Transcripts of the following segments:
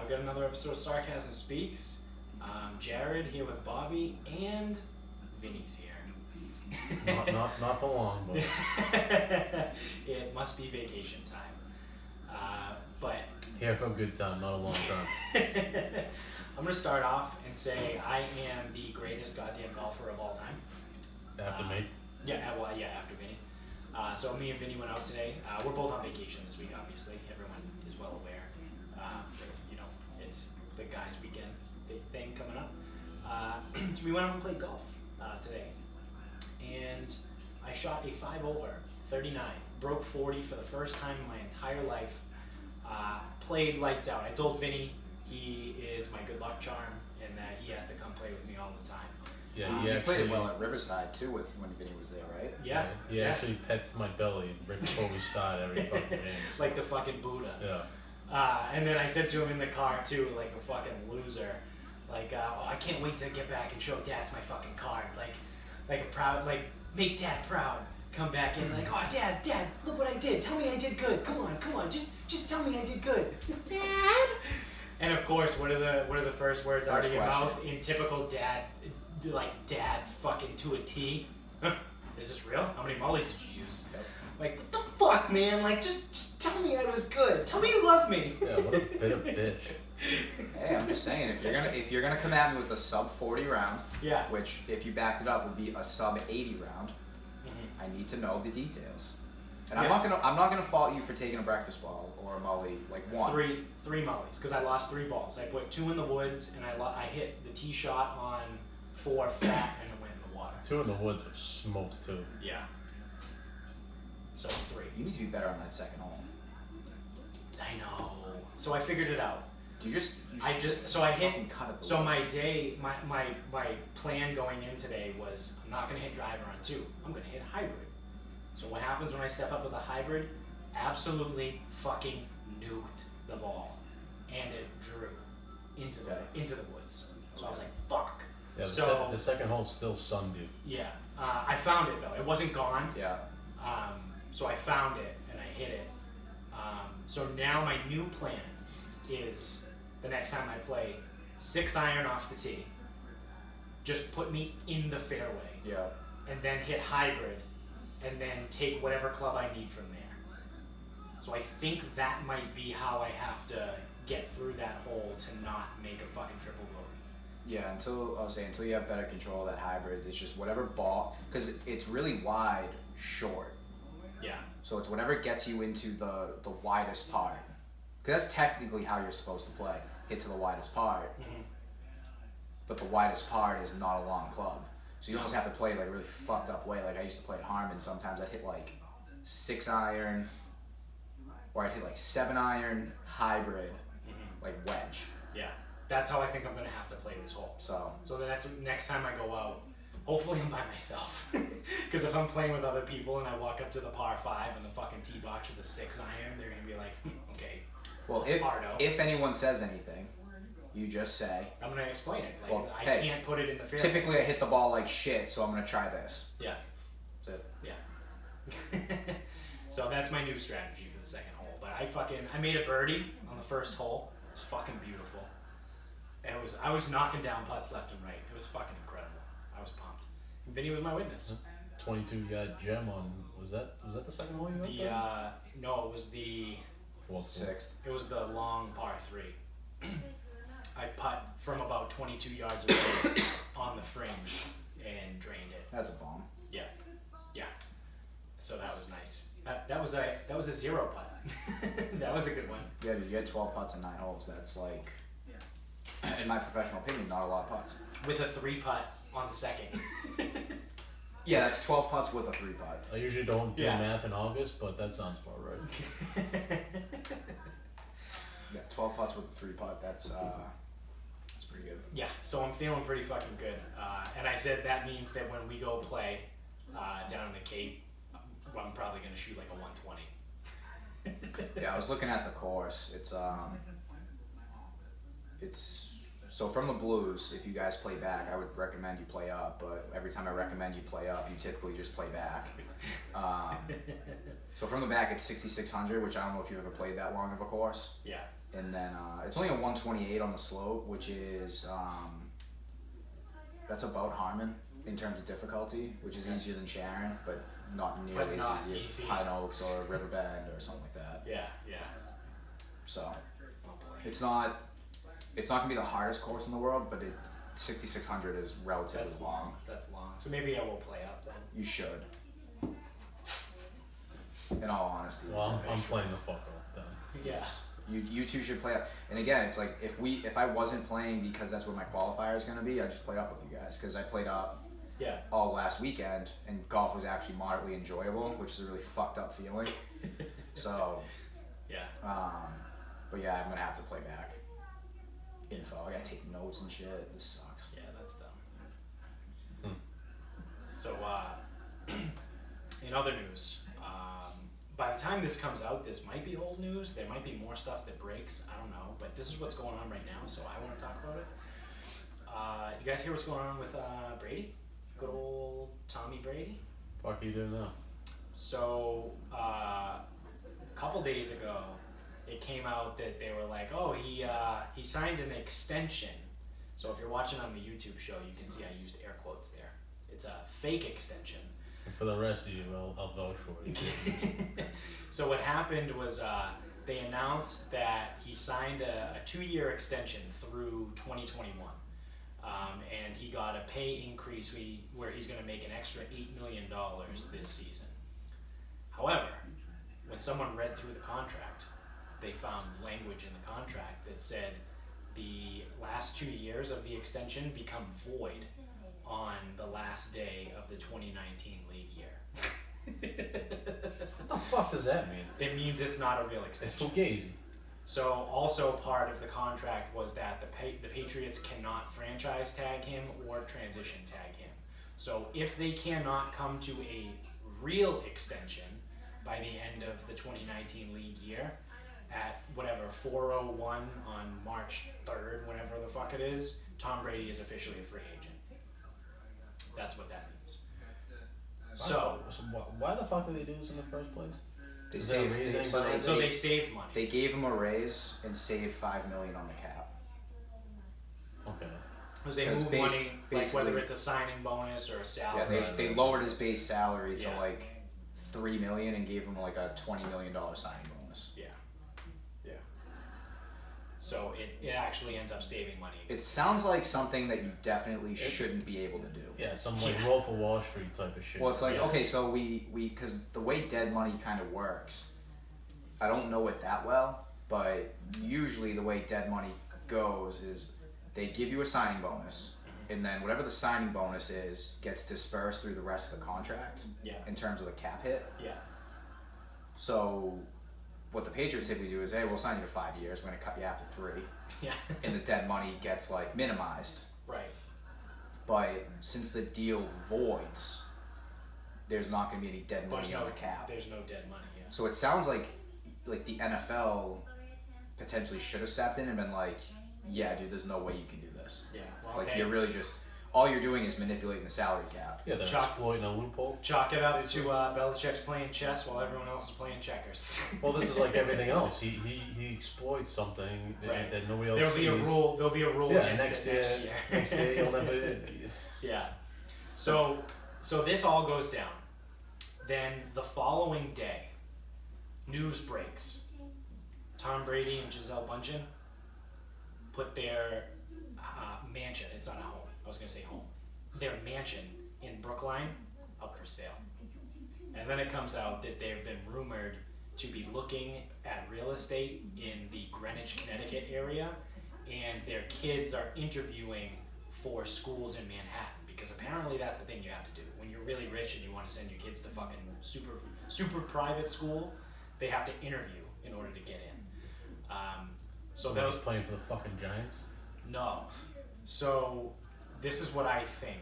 We've got another episode of Sarcasm Speaks. Jared here with Bobby, and Vinny's here. not for long, but It must be vacation time. But here for a good time, not a long time. I'm going to start off and say I am the greatest goddamn golfer of all time. After me? Yeah, after Vinny. So me and Vinny went out today. We're both on vacation this week, obviously. Everyone is well aware. It's the guys' weekend thing coming up. So we went out and played golf today. And I shot a 5-over, 39. Broke 40 for the first time in my entire life. Played lights out. I told Vinny he is my good luck charm and that he has to come play with me all the time. Yeah, he played it well at Riverside too when Vinny was there, right? Yeah. He actually pets my belly right before we start every fucking game. Like the fucking Buddha. Yeah. And then I said to him in the car too, like a fucking loser, like, I can't wait to get back and show Dad's my fucking card, like a proud, like make Dad proud. Come back in like, oh Dad, look what I did. Tell me I did good. Come on, just tell me I did good. Dad. And of course, what are the first words out of your mouth in typical dad fucking to a T? Is this real? How many mollies did you use? Like, what the fuck, man? Like, just tell me I was good. Tell me you love me. Yeah, what a bit of bitch. Hey, I'm just saying, if you're gonna come at me with a sub 40 round, Yeah. which if you backed it up would be a sub 80 round, I need to know the details. And I'm not gonna fault you for taking a breakfast ball or a molly like one. Three mollies because I lost 3 balls. I put 2 in the woods and I hit the tee shot on 4 flat and it went in the water. 2 in the woods was smoked too. Yeah. So 3. You need to be better on that second hole. I know. So I figured it out. I hit. Cut it So my day, my plan going in today was I'm not gonna hit driver on 2. I'm gonna hit hybrid. So what happens when I step up with a hybrid? Absolutely fucking nuked the ball, and it drew into the woods. So I was like, fuck. Yeah, the second hole still sunned you. Yeah, I found it though. It wasn't gone. Yeah. So I found it and I hit it. So now my new plan is the next time I play 6-iron off the tee. Just put me in the fairway. Yeah. And then hit hybrid, and then take whatever club I need from there. So I think that might be how I have to get through that hole to not make a fucking triple bogey. Yeah, until you have better control of that hybrid, it's just whatever ball, because it's really wide, short. Yeah. So it's whatever gets you into the widest part. Because that's technically how you're supposed to play. Hit to the widest part. Mm-hmm. But the widest part is not a long club. So you almost have to play like a really fucked up way. Like I used to play at Harmon. Sometimes I'd hit like 6-iron, or I'd hit like 7-iron, hybrid, like wedge. Yeah. That's how I think I'm going to have to play this hole. So the next time I go out, hopefully I'm by myself. Because if I'm playing with other people and I walk up to the par 5 and the fucking tee box with a 6-iron, they're going to be like, okay. Well, if anyone says anything, you just say, I'm going to explain it. Like, well, I hey, can't put it in the fairway. Typically I hit the ball like shit, so I'm going to try this. Yeah. That's it. Yeah. So that's my new strategy for the second hole. But I made a birdie on the first hole. It was fucking beautiful. And I was knocking down putts left and right. It was fucking incredible. I was pumped. And Vinny was my witness. 22-yard gem on, was that the second hole you got? No, it was the 6th. It was the long par 3. I putt from about 22 yards away on the fringe and drained it. That's a bomb. Yeah. So that was nice. That was a 0 putt. That was a good one. Yeah, dude, you had 12 putts in 9 holes. That's like, in my professional opinion, not a lot of putts. With a 3 putt on the second. Yeah, that's 12 putts with a 3 putt. I usually don't do math in August, but that sounds about right. Yeah, 12 putts with a 3 putt. That's pretty good. Yeah, so I'm feeling pretty fucking good. And I said that means that when we go play down in the Cape, I'm probably going to shoot like a 120. Yeah, I was looking at the course. It's So from the Blues, if you guys play back, I would recommend you play up. But every time I recommend you play up, you typically just play back. So from the back, it's 6,600, which I don't know if you've ever played that long of a course. Yeah. And then it's only a 128 on the slope, which is that's about Harmon in terms of difficulty, which is easier than Sharon, but not nearly as easy as Pine Oaks or Riverbend or something like that. Yeah, yeah. So it's not gonna be the hardest course in the world, but 6,600 is relatively long. That's long. So maybe I will play up then. You should. In all honesty. Well, I'm playing the fuck up then. Yeah. You two should play up. And again, it's like if I wasn't playing because that's where my qualifier is gonna be, I'd just play up with you guys because I played up. Yeah. All last weekend, and golf was actually moderately enjoyable, which is a really fucked up feeling. So. Yeah. But yeah, I'm gonna have to play back. Info. I gotta take notes and shit. This sucks. Yeah, that's dumb. So, in other news, by the time this comes out, this might be old news. There might be more stuff that breaks. I don't know, but this is what's going on right now, so I want to talk about it. You guys hear what's going on with Brady? Good old Tommy Brady. Fuck you doing now? So, a couple days ago, it came out that they were like, oh, he signed an extension. So if you're watching on the YouTube show, you can see I used air quotes there. It's a fake extension. And for the rest of you, I'll vouch for it. So what happened was they announced that he signed a 2-year extension through 2021. And he got a pay increase where he's going to make an extra $8 million this season. However, when someone read through the contract, they found language in the contract that said the last 2 years of the extension become void on the last day of the 2019 league year. What the fuck does that mean? It means it's not a real extension. It's fugazi. So also part of the contract was that the Patriots cannot franchise tag him or transition tag him. So if they cannot come to a real extension by the end of the 2019 league year at whatever 4:01 on March 3rd, whenever the fuck it is, Tom Brady is officially a free agent. That's what that means. So why the fuck did they do this in the first place? They saved. So they saved money. They gave him a raise and saved $5 million on the cap. Okay. Because they moved money, like whether it's a signing bonus or a salary. Yeah, they lowered his base salary to like $3 million and gave him like a $20 million signing bonus. Yeah. Yeah. So it actually ends up saving money. It sounds like something that you definitely shouldn't be able to do. Yeah, some like Wolf of Wall Street type of shit. Well, it's like, okay, so we because the way dead money kind of works, I don't know it that well, but usually the way dead money goes is they give you a signing bonus, and then whatever the signing bonus is gets dispersed through the rest of the contract in terms of the cap hit. Yeah. So what the Patriots typically do is, hey, we'll sign you to 5 years, we're going to cut you after 3. Yeah. And the dead money gets like minimized. Right. But since the deal voids, there's not going to be any dead money on the cap. There's no dead money, yeah. So it sounds like the NFL potentially should have stepped in and been like, yeah, dude, there's no way you can do this. Yeah. Well, like, you're really just, all you're doing is manipulating the salary cap. Yeah, they're exploiting a loophole. Chalk it up to Belichick's playing chess while everyone else is playing checkers. Well, this is like everything else. He exploits something that nobody else sees. There'll be a rule next year. Next year you'll never... Yeah. So this all goes down. Then the following day, news breaks. Tom Brady and Gisele Bündchen put their mansion, it's not a home, I was going to say home, their mansion in Brookline up for sale. And then it comes out that they've been rumored to be looking at real estate in the Greenwich, Connecticut area, and their kids are interviewing for schools in Manhattan, because apparently that's the thing you have to do. When you're really rich and you want to send your kids to fucking super private school, they have to interview in order to get in. So that was playing for the fucking Giants? No. So this is what I think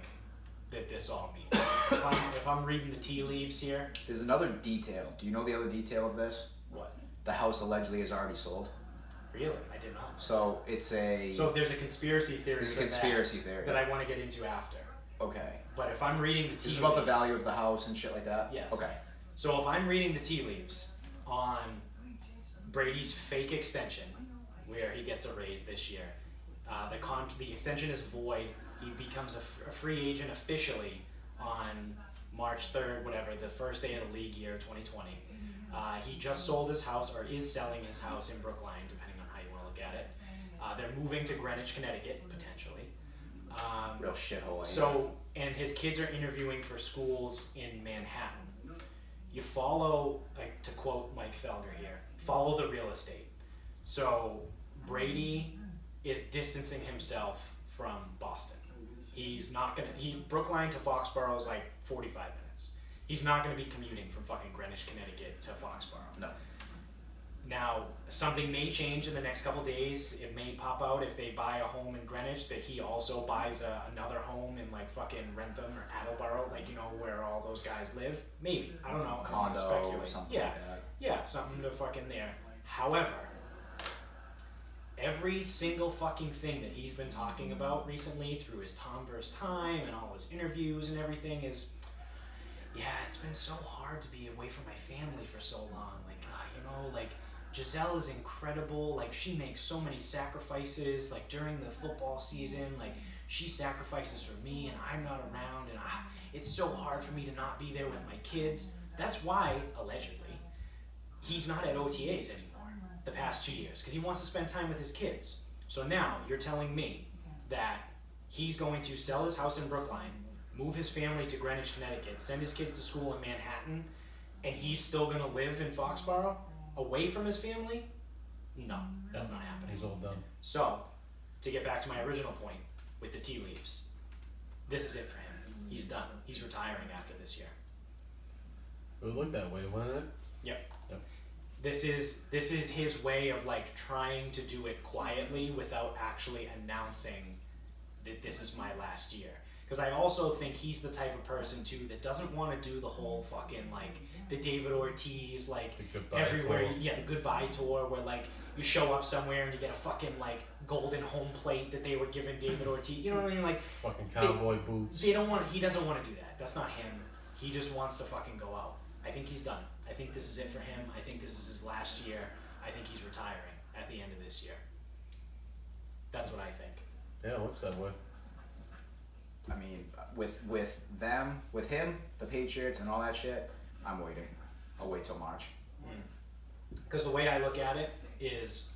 that this all means. if I'm reading the tea leaves here. There's another detail. Do you know the other detail of this? What? The house allegedly is already sold. Really? I did not. So it's a... So there's a conspiracy theory. There's a conspiracy theory. That I want to get into after. Okay. But if I'm reading the tea leaves... This is about the value of the house and shit like that? Yes. Okay. So if I'm reading the tea leaves on Brady's fake extension, where he gets a raise this year, the extension is void. He becomes a free agent officially on March 3rd, whatever, the first day of the league year, 2020. He just sold his house, or is selling his house in Brookline, depending on how you want to look at it. They're moving to Greenwich, Connecticut, potentially. Real shithole. So, and his kids are interviewing for schools in Manhattan. You follow, to quote Mike Felger here, follow the real estate. So Brady is distancing himself from Boston. He's not gonna, Brookline to Foxborough is like 45 minutes. He's not gonna be commuting from fucking Greenwich, Connecticut to Foxborough. No. Now, something may change in the next couple days. It may pop out if they buy a home in Greenwich that he also buys another home in like fucking Rentham or Attleboro, like, you know, where all those guys live. Maybe. I don't know. Condo or something like that. Yeah, something to fucking there. However, every single fucking thing that he's been talking about recently through his Tom vs. Time and all his interviews and everything is, yeah, it's been so hard to be away from my family for so long. Like, you know, like, Giselle is incredible. Like, she makes so many sacrifices. Like, during the football season, like, she sacrifices for me and I'm not around. And it's so hard for me to not be there with my kids. That's why, allegedly, he's not at OTAs anymore the past 2 years. Because he wants to spend time with his kids. So now, you're telling me that he's going to sell his house in Brookline, move his family to Greenwich, Connecticut, send his kids to school in Manhattan, and he's still going to live in Foxborough? Away from his family? No, that's not happening. He's all done. So, to get back to my original point with the tea leaves, this is it for him. He's done. He's retiring after this year. It would look that way, wouldn't it? Yep. This is his way of like trying to do it quietly without actually announcing that this is my last year. Because I also think he's the type of person too that doesn't want to do the whole fucking like the David Ortiz like everywhere. Tour. Yeah, the goodbye tour where like you show up somewhere and you get a fucking like golden home plate that they were giving David Ortiz. You know what I mean? Like fucking cowboy boots. They don't want. He doesn't want to do that. That's not him. He just wants to fucking go out. I think he's done. I think this is it for him. I think this is his last year. I think he's retiring at the end of this year. That's what I think. Yeah, it looks that way. I mean, with him, the Patriots and all that shit, I'm waiting. I'll wait till March. Because the way I look at it is,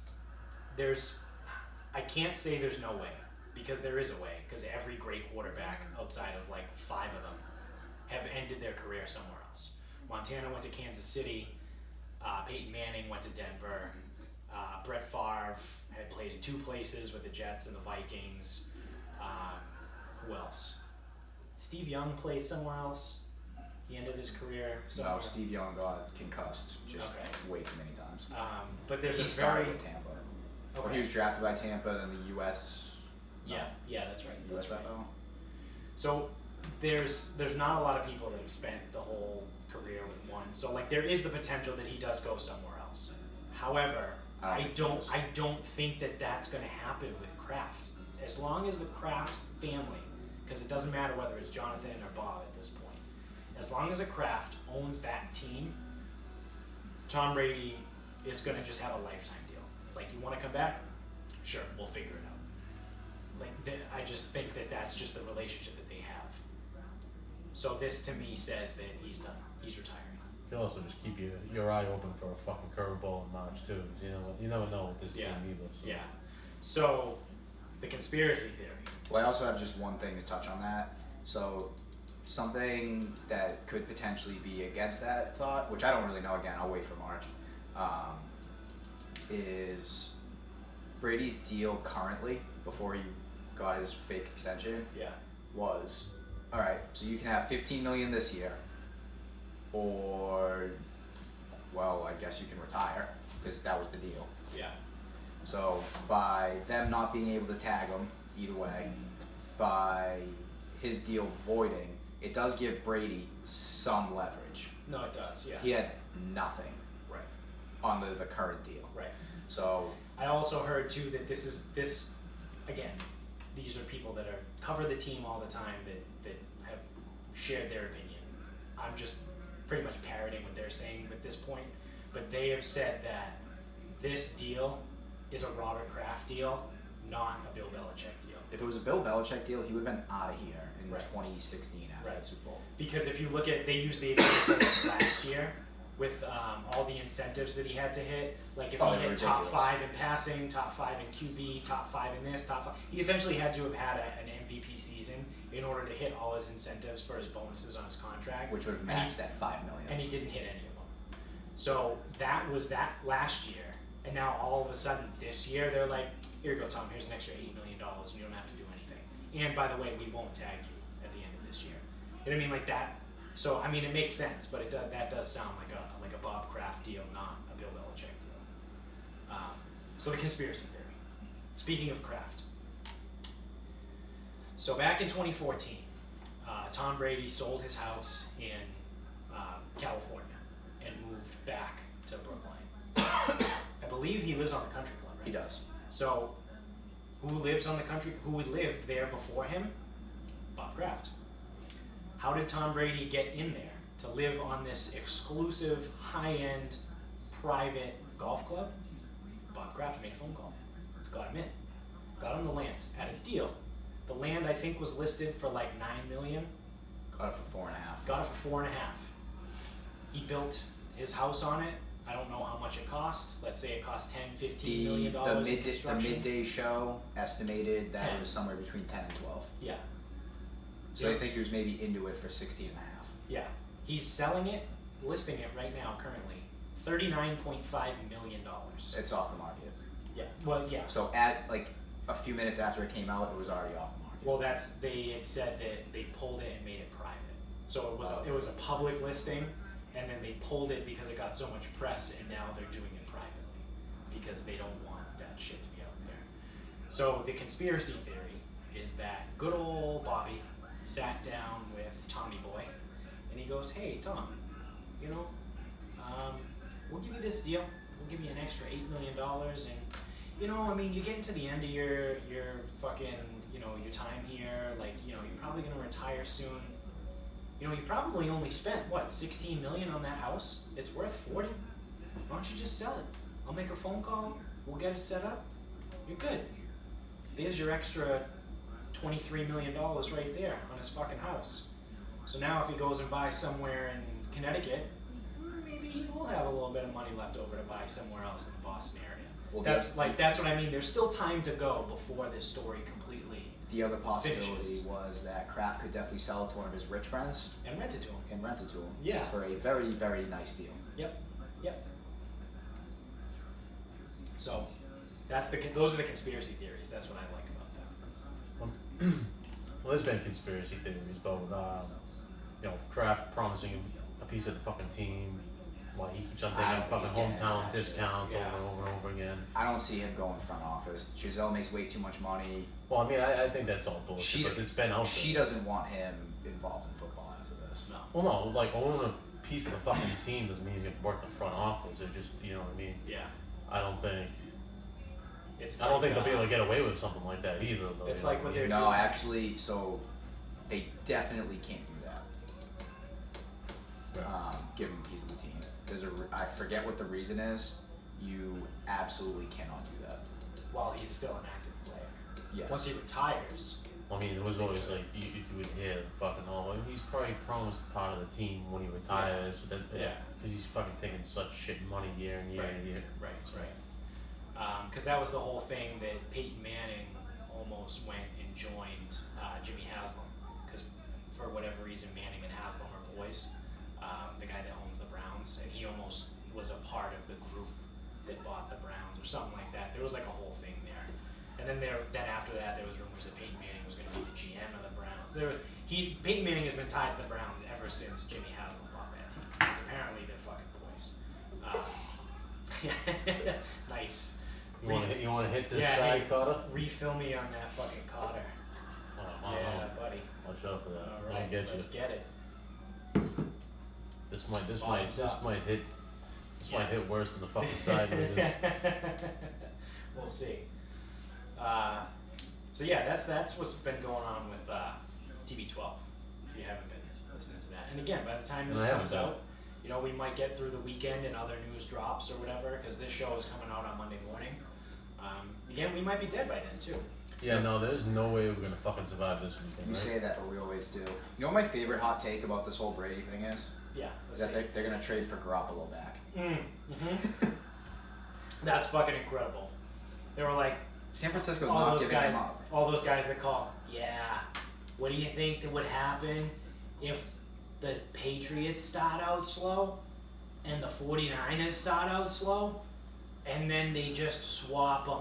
I can't say there's no way, because there is a way, because every great quarterback outside of like 5 of them have ended their career somewhere else. Montana went to Kansas City, Peyton Manning went to Denver, Brett Favre had played in 2 places with the Jets and the Vikings. Who else? Steve Young played somewhere else. He ended his career somewhere. No, Steve Young got concussed just way too many times. But there's he a started very... with Tampa. Okay. Or he was drafted by Tampa and the U.S. Yeah, that's right. That's USFL. right. So there's not a lot of people that have spent the whole career with one. So like there is the potential that he does go somewhere else. However, I don't think that that's going to happen with Kraft. As long as the Kraft family, because it doesn't matter whether it's Jonathan or Bob at this point, as long as a Kraft owns that team, Tom Brady is going to just have a lifetime deal. Like, you want to come back? Sure, we'll figure it out. Like, I just think that that's just the relationship that they have. So this, to me, says that he's done. He's retiring. You can also just keep your eye open for a fucking curveball in March, too. You never know with this team either. So. Yeah. So, the conspiracy theory. Well, I also have just one thing to touch on that. So, something that could potentially be against that thought, which I don't really know, again, I'll wait for March, is Brady's deal currently, before he got his fake extension, was, alright, so you can have $15 million this year, or, well, I guess you can retire, because that was the deal. Yeah. So, by them not being able to tag him, either way, by his deal voiding, it does give Brady some leverage. No, it does, yeah. He had nothing. Right. on the current deal. Right. So I also heard too that this again, these are people that cover the team all the time that have shared their opinion. I'm just pretty much parroting what they're saying at this point, but they have said that this deal is a Robert Kraft deal, not a Bill Belichick deal. if it was a Bill Belichick deal, he would have been out of here in Right. 2016 after Right. the Super Bowl. Because if you look at, they used the example last year with all the incentives that he had to hit. Like if Oh, he they were hit top ridiculous. 5 in passing, top 5 in QB, top 5 in this, top 5. He essentially had to have had an MVP season in order to hit all his incentives for his bonuses on his contract. Which would have And he- maxed at $5 million. And he didn't hit any of them. So that was that last year. And now all of a sudden this year, they're like, here you go, Tom, here's an extra $8 million and you don't have to do anything. And by the way, we won't tag you at the end of this year. You know what I mean? Like that. So, I mean, it makes sense, but that does sound like a Bob Kraft deal, not a Bill Belichick deal. So the conspiracy theory. Speaking of Kraft. So back in 2014, Tom Brady sold his house in California and moved back to Brookline. I believe he lives on the country club, right? He does. So, who lived there before him? Bob Kraft. How did Tom Brady get in there to live on this exclusive, high-end, private golf club? Bob Kraft made a phone call. Got him in. Got him the land at a deal. The land, I think, was listed for like $9 million. Got it for 4.5. Got it for 4.5. He built his house on it. I don't know how much it cost. Let's say it cost $10-15 million in construction. The midday show estimated that 10. it was somewhere between 10 and 12. Yeah. So Yeah. I think he was maybe into it for 16.5. Yeah. He's selling it, listing it right now currently, $39.5 million. It's off the market. Yeah. Well, yeah. So at like a few minutes after it came out, it was already off the market. Well, they had said that they pulled it and made it private. So it was a public listing, and then they pulled it because it got so much press, and now they're doing it privately because they don't want that shit to be out there. So the conspiracy theory is that good old Bobby sat down with Tommy Boy, and he goes, "Hey Tom, you know, we'll give you this deal. We'll give you an extra $8 million, and you know, I mean, you're getting to the end of your fucking, you know, your time here. Like, you know, you're probably gonna retire soon. You know, you probably only spent what, $16 million on that house. It's worth 40. Why don't you just sell it? I'll make a phone call. We'll get it set up. You're good. There's your extra $23 million right there on his fucking house. So now if he goes and buys somewhere in Connecticut, maybe he will have a little bit of money left over to buy somewhere else in the Boston area." Well, That's what I mean. There's still time to go before this story completely The other possibility finishes. was that Kraft could definitely sell it to one of his rich friends and rent it to him. and rent it to him Yeah. for a very, very nice deal. Yep. So those are the conspiracy theories. That's what I like about that. Well, there's been conspiracy theories about, you know, Kraft promising him a piece of the fucking team. Like he keeps on I taking don't think fucking he's getting hometown that shit. discounts Yeah. over and over again. I don't see him going front office. Giselle makes way too much money. Well, I mean, I think that's all bullshit, but it's been out there. She doesn't want him involved in football after this. No. Well, no, like owning a piece of the fucking team doesn't mean he's gonna work the front office. It just, you know what I mean? Yeah. I don't think I don't they'll be able to get away with something like that either. Though, It's you know like what I mean? they're No, doing. actually, so they definitely can't do that. Give him a piece of the team. I forget what the reason is. You absolutely cannot do that. While he's still an active player. Yes. Once he retires. I mean, it was always like you would hear fucking well, he's probably promised part of the team when he retires. But then, Yeah. because he's fucking taking such shit money year and year and year. Right. Because that was the whole thing that Peyton Manning almost went and joined Jimmy Haslam. Because for whatever reason, Manning and Haslam are boys. The guy that owns the Browns, and he almost was a part of the group that bought the Browns or something like that. There was like a whole thing there. And then after that, there was rumors that Peyton Manning was going to be the GM of the Browns. Peyton Manning has been tied to the Browns ever since Jimmy Haslam bought that team. Because apparently they're fucking boys. Nice. You want to hit this Yeah, side, hey, Carter? Refill me on that fucking Cotter. Yeah, buddy. Watch out for that. All I'll right, get you. let's get it. This might Bottoms up. hit This might hit worse than the fucking sideways. We'll see. So yeah, that's what's been going on with TB12. If you haven't been listening to that, and again, by the time this comes out, you know, we might get through the weekend and other news drops or whatever, because this show is coming out on Monday morning. Again, we might be dead by then too. Yeah, no, there's no way we're gonna fucking survive this weekend. You right? say that, but we always do. You know what my favorite hot take about this whole Brady thing is? Yeah. Is that they're gonna trade for Garoppolo back. Mm-hmm. That's fucking incredible. They were like, San Francisco's all not those giving guys, him up. all those guys that call, yeah. What do you think that would happen if the Patriots start out slow and the 49ers start out slow, and then they just swap them?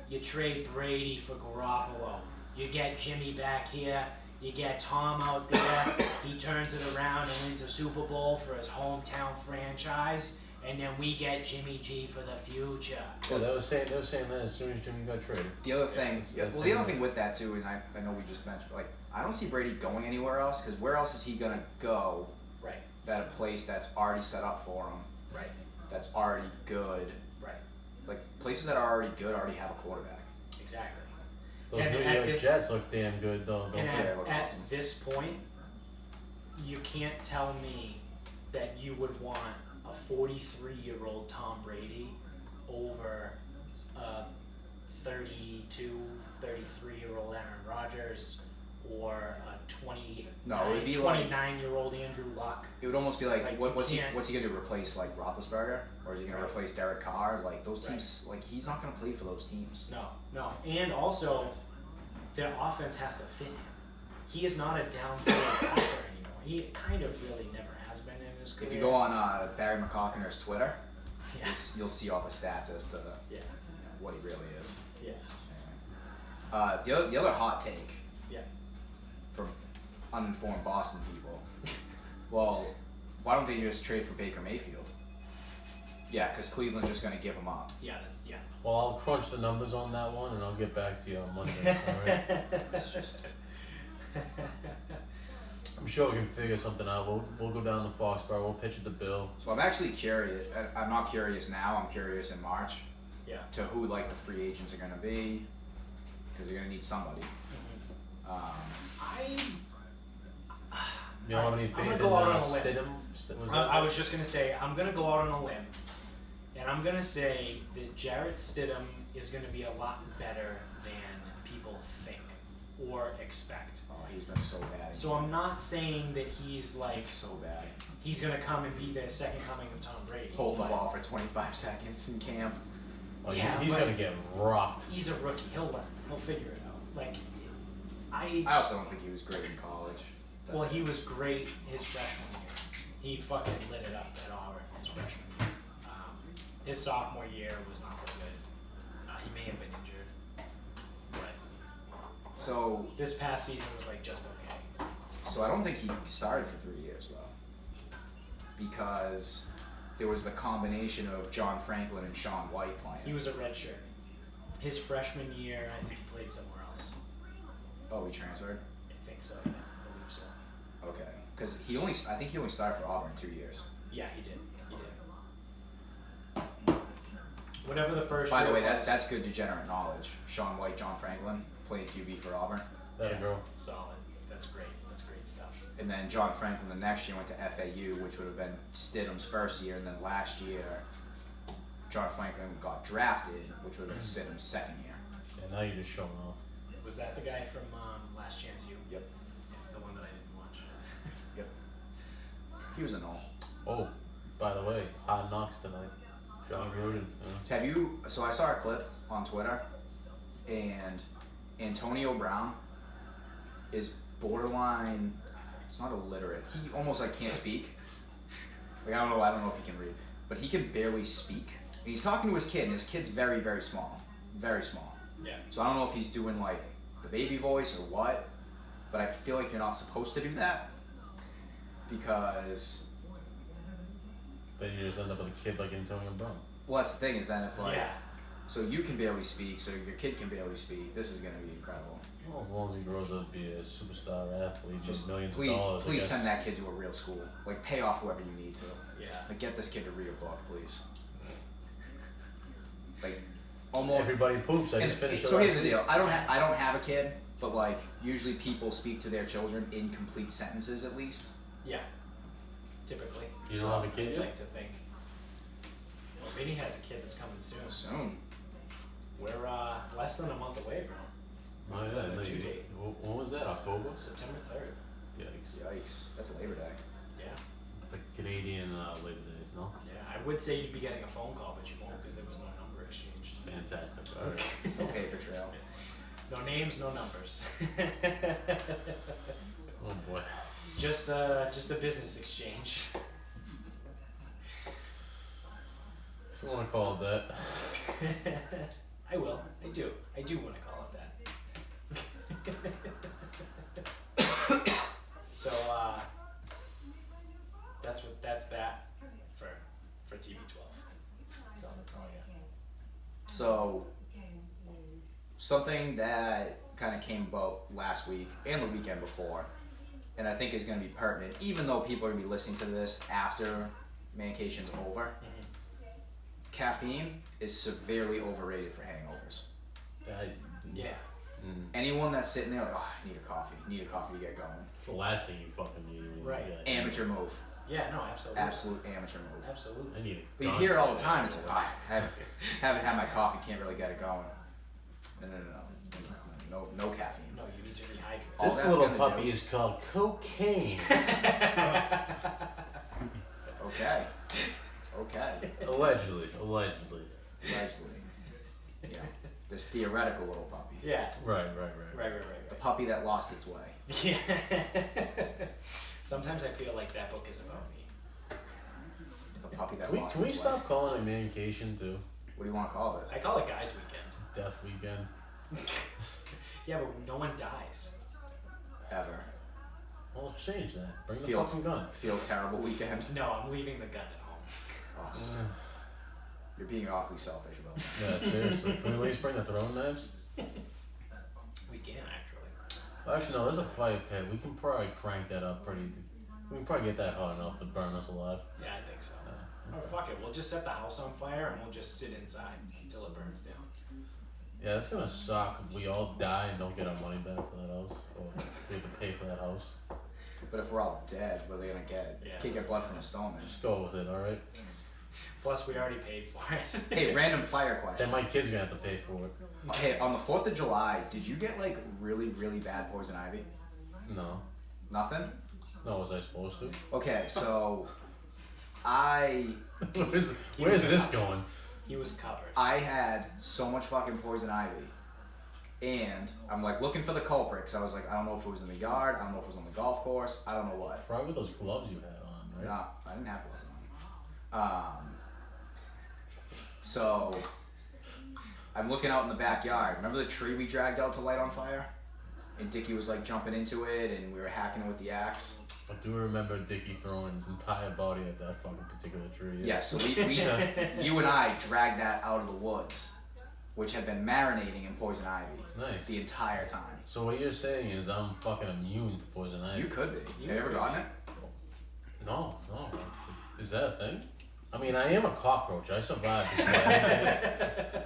You trade Brady for Garoppolo. You get Jimmy back here. You get Tom out there. He turns it around and wins a Super Bowl for his hometown franchise. And then we get Jimmy G for the future. Yeah, they were saying that as soon as Jimmy got traded. The other thing, that's the other thing with that too, and I know we just mentioned, like, I don't see Brady going anywhere else, because where else is he gonna go? Right. At a place that's already set up for him. Right. That's already good. Right. Like, places that are already good already have a quarterback. Exactly. Those And New at York this- Jets look damn good though, don't And they? they look at awesome. this point, you can't tell me that you would want a 43-year-old Tom Brady over a 32, 33-year-old Aaron Rodgers or a No, it would be like- 29-year-old Andrew Luck. It would almost be like, Like, what's he can't- gonna do? Replace like Roethlisberger, or is he gonna Right. replace Derek Carr? Like those Right. teams, like he's not gonna play for those teams. No. And also, their offense has to fit him. He is not a downfield passer anymore. He kind of really never has been in his career. If you go on Barry McCockner's Twitter, Yeah. you'll see all the stats as to Yeah. what he really is. Yeah. The other hot take Yeah. from uninformed Boston people. Well, why don't they just trade for Baker Mayfield? Yeah, because Cleveland's just gonna give him up. Yeah. Well, I'll crunch the numbers on that one and I'll get back to you on Monday. Alright? It's just I'm sure we can figure something out. We'll go down to Foxborough, we'll pitch at the Bill. so. I'm actually curious. I'm not curious now. I'm curious in March Yeah. to who like the free agents are gonna be, because you're gonna need somebody. You don't have any I'm faith gonna in go out on a limb. Stidham? I was just gonna say I'm gonna go out on a limb, and I'm gonna say that Jarrett Stidham is gonna be a lot better than people think or expect. Oh, he's been so bad. So I'm not saying that he's like It's so bad. he's gonna come and be the second coming of Tom Brady. Hold the but ball for 25 seconds in camp. Oh, Yeah, he's but- gonna get rocked. He's a rookie. He'll learn. He'll figure it out. Like I also don't think he was great in college. well, he was great his freshman year. He fucking lit it up at Auburn his freshman year. His sophomore year was not so good. He may have been injured, but So this past season was like just okay. I don't think he started for 3 years though, because there was the combination of John Franklin and Sean White playing. He was a redshirt. His freshman year, I think he played somewhere else. Oh, he transferred. I think so. Yeah, I believe so. Okay, because I think he only started for Auburn 2 years. Yeah, he did. He did. Whatever the first. By the year way, was, that's good degenerate knowledge. Sean White, John Franklin played QB for Auburn, That a girl. solid. That's great. That's great stuff. and then John Franklin the next year went to FAU, which would have been Stidham's first year, and then last year John Franklin got drafted, which would have been Stidham's second year. Yeah, now you're just showing off. Was that the guy from Last Chance U? Yep. Yeah, the one that I didn't watch. Yep. He was a null. Oh, by the way, Hard Knocks tonight. John Gruden. Have you? So I saw a clip on Twitter, and Antonio Brown is borderline. It's not illiterate. He almost like can't speak. Like I don't know if he can read, but he can barely speak. And he's talking to his kid, and his kid's very, very small, very small. Yeah. So I don't know if he's doing like the baby voice or what, but I feel like you're not supposed to do that because. Then you just end up with a kid like Antonio Brown. Well, that's the thing is then it's like. Yeah. So you can barely speak, so your kid can barely speak. This is gonna be incredible. Well, as long as he grows up to be a superstar athlete, Just millions please, of dollars. please send that kid to a real school. Like, pay off whoever you need to. Yeah. Like, get this kid to read a book, please. Like, almost. Everybody poops. I And just finished. so here's the deal. I don't have a kid, but like usually people speak to their children in complete sentences at least. Yeah. Typically. You don't have a kid I yet? like to think. Well, Vinny has a kid that's coming soon. Soon. We're less than a month away, bro. Oh yeah, The no, due you- date. When was that? October? September 3rd. Yikes. Yikes. That's Labor Day. Yeah. It's the Canadian Labor Day, no? Yeah. I would say you'd be getting a phone call, but you won't because there was no number exchanged. Fantastic. All right. No paper trail. No names, no numbers. Oh boy. just a business exchange. If you want to call it that. I will. I do want to call it that. So that's that for TB12. So that's all I got. So something that kind of came about last week and the weekend before, and I think is going to be pertinent, even though people are going to be listening to this after Mancation's over. Caffeine is severely overrated for hangovers. Yeah. Anyone that's sitting there like, oh, I need a coffee to get going. The last thing you fucking need. Right. Yeah, Amateur move. Yeah, no, absolutely. Absolute amateur move. Absolutely. I need a But you gun. hear it all the time. It's like, oh, I haven't had my coffee, can't really get it going. No caffeine. No, you need to rehydrate. All This that's little gonna puppy do- is called cocaine. Okay. Allegedly. Allegedly. Yeah. This theoretical little puppy. Yeah. Right. The puppy that lost its way. Yeah. Sometimes I feel like that book is about me. The puppy that Can lost we its way. stop calling it Mancation too? What do you want to call it? I call it Guys Weekend. Death Weekend. Yeah, but no one dies. Ever. Well, change that. Bring the Feel- fucking gun. Feel terrible weekend. No, I'm leaving the gun at home. Oh, you're being awfully selfish about that. Yeah, seriously. Can we at least bring the throwing knives? We can actually. Actually, no, there's a fire pit. We can probably crank that up pretty. We can probably get that hot enough to burn us alive. Yeah, I think so. Oh fuck it, we'll just set the house on fire and we'll just sit inside until it burns down. Yeah, that's gonna suck if we all die and don't get our money back for that house. Or we have to pay for that house. But if we're all dead, what are they gonna get? Yeah, Can't that's get blood from a stone, man. Just go with it, alright? Plus, we already paid for it. Hey, random fire question. Then my kid's gonna have to pay for it. Hey, on the 4th of July, did you get like really, really bad poison ivy? No. Nothing? No, was I supposed to? Okay, so I Where's this going? He was covered. I had so much fucking poison ivy. And I'm like looking for the culprit because I was like, I don't know if it was in the yard, I don't know if it was on the golf course, I don't know what. Probably with those gloves you had on, right? Nah, I didn't have gloves on. So I'm looking out in the backyard. Remember the tree we dragged out to light on fire? And Dickie was like jumping into it and we were hacking it with the axe. I do remember Dickie throwing his entire body at that fucking particular tree. Yeah, so we you and I dragged that out of the woods, which had been marinating in poison ivy Nice. the entire time. So what you're saying is I'm fucking immune to poison ivy. You could be. You Have you ever could gotten be. it? No. Is that a thing? I mean, I am a cockroach. I survived this way.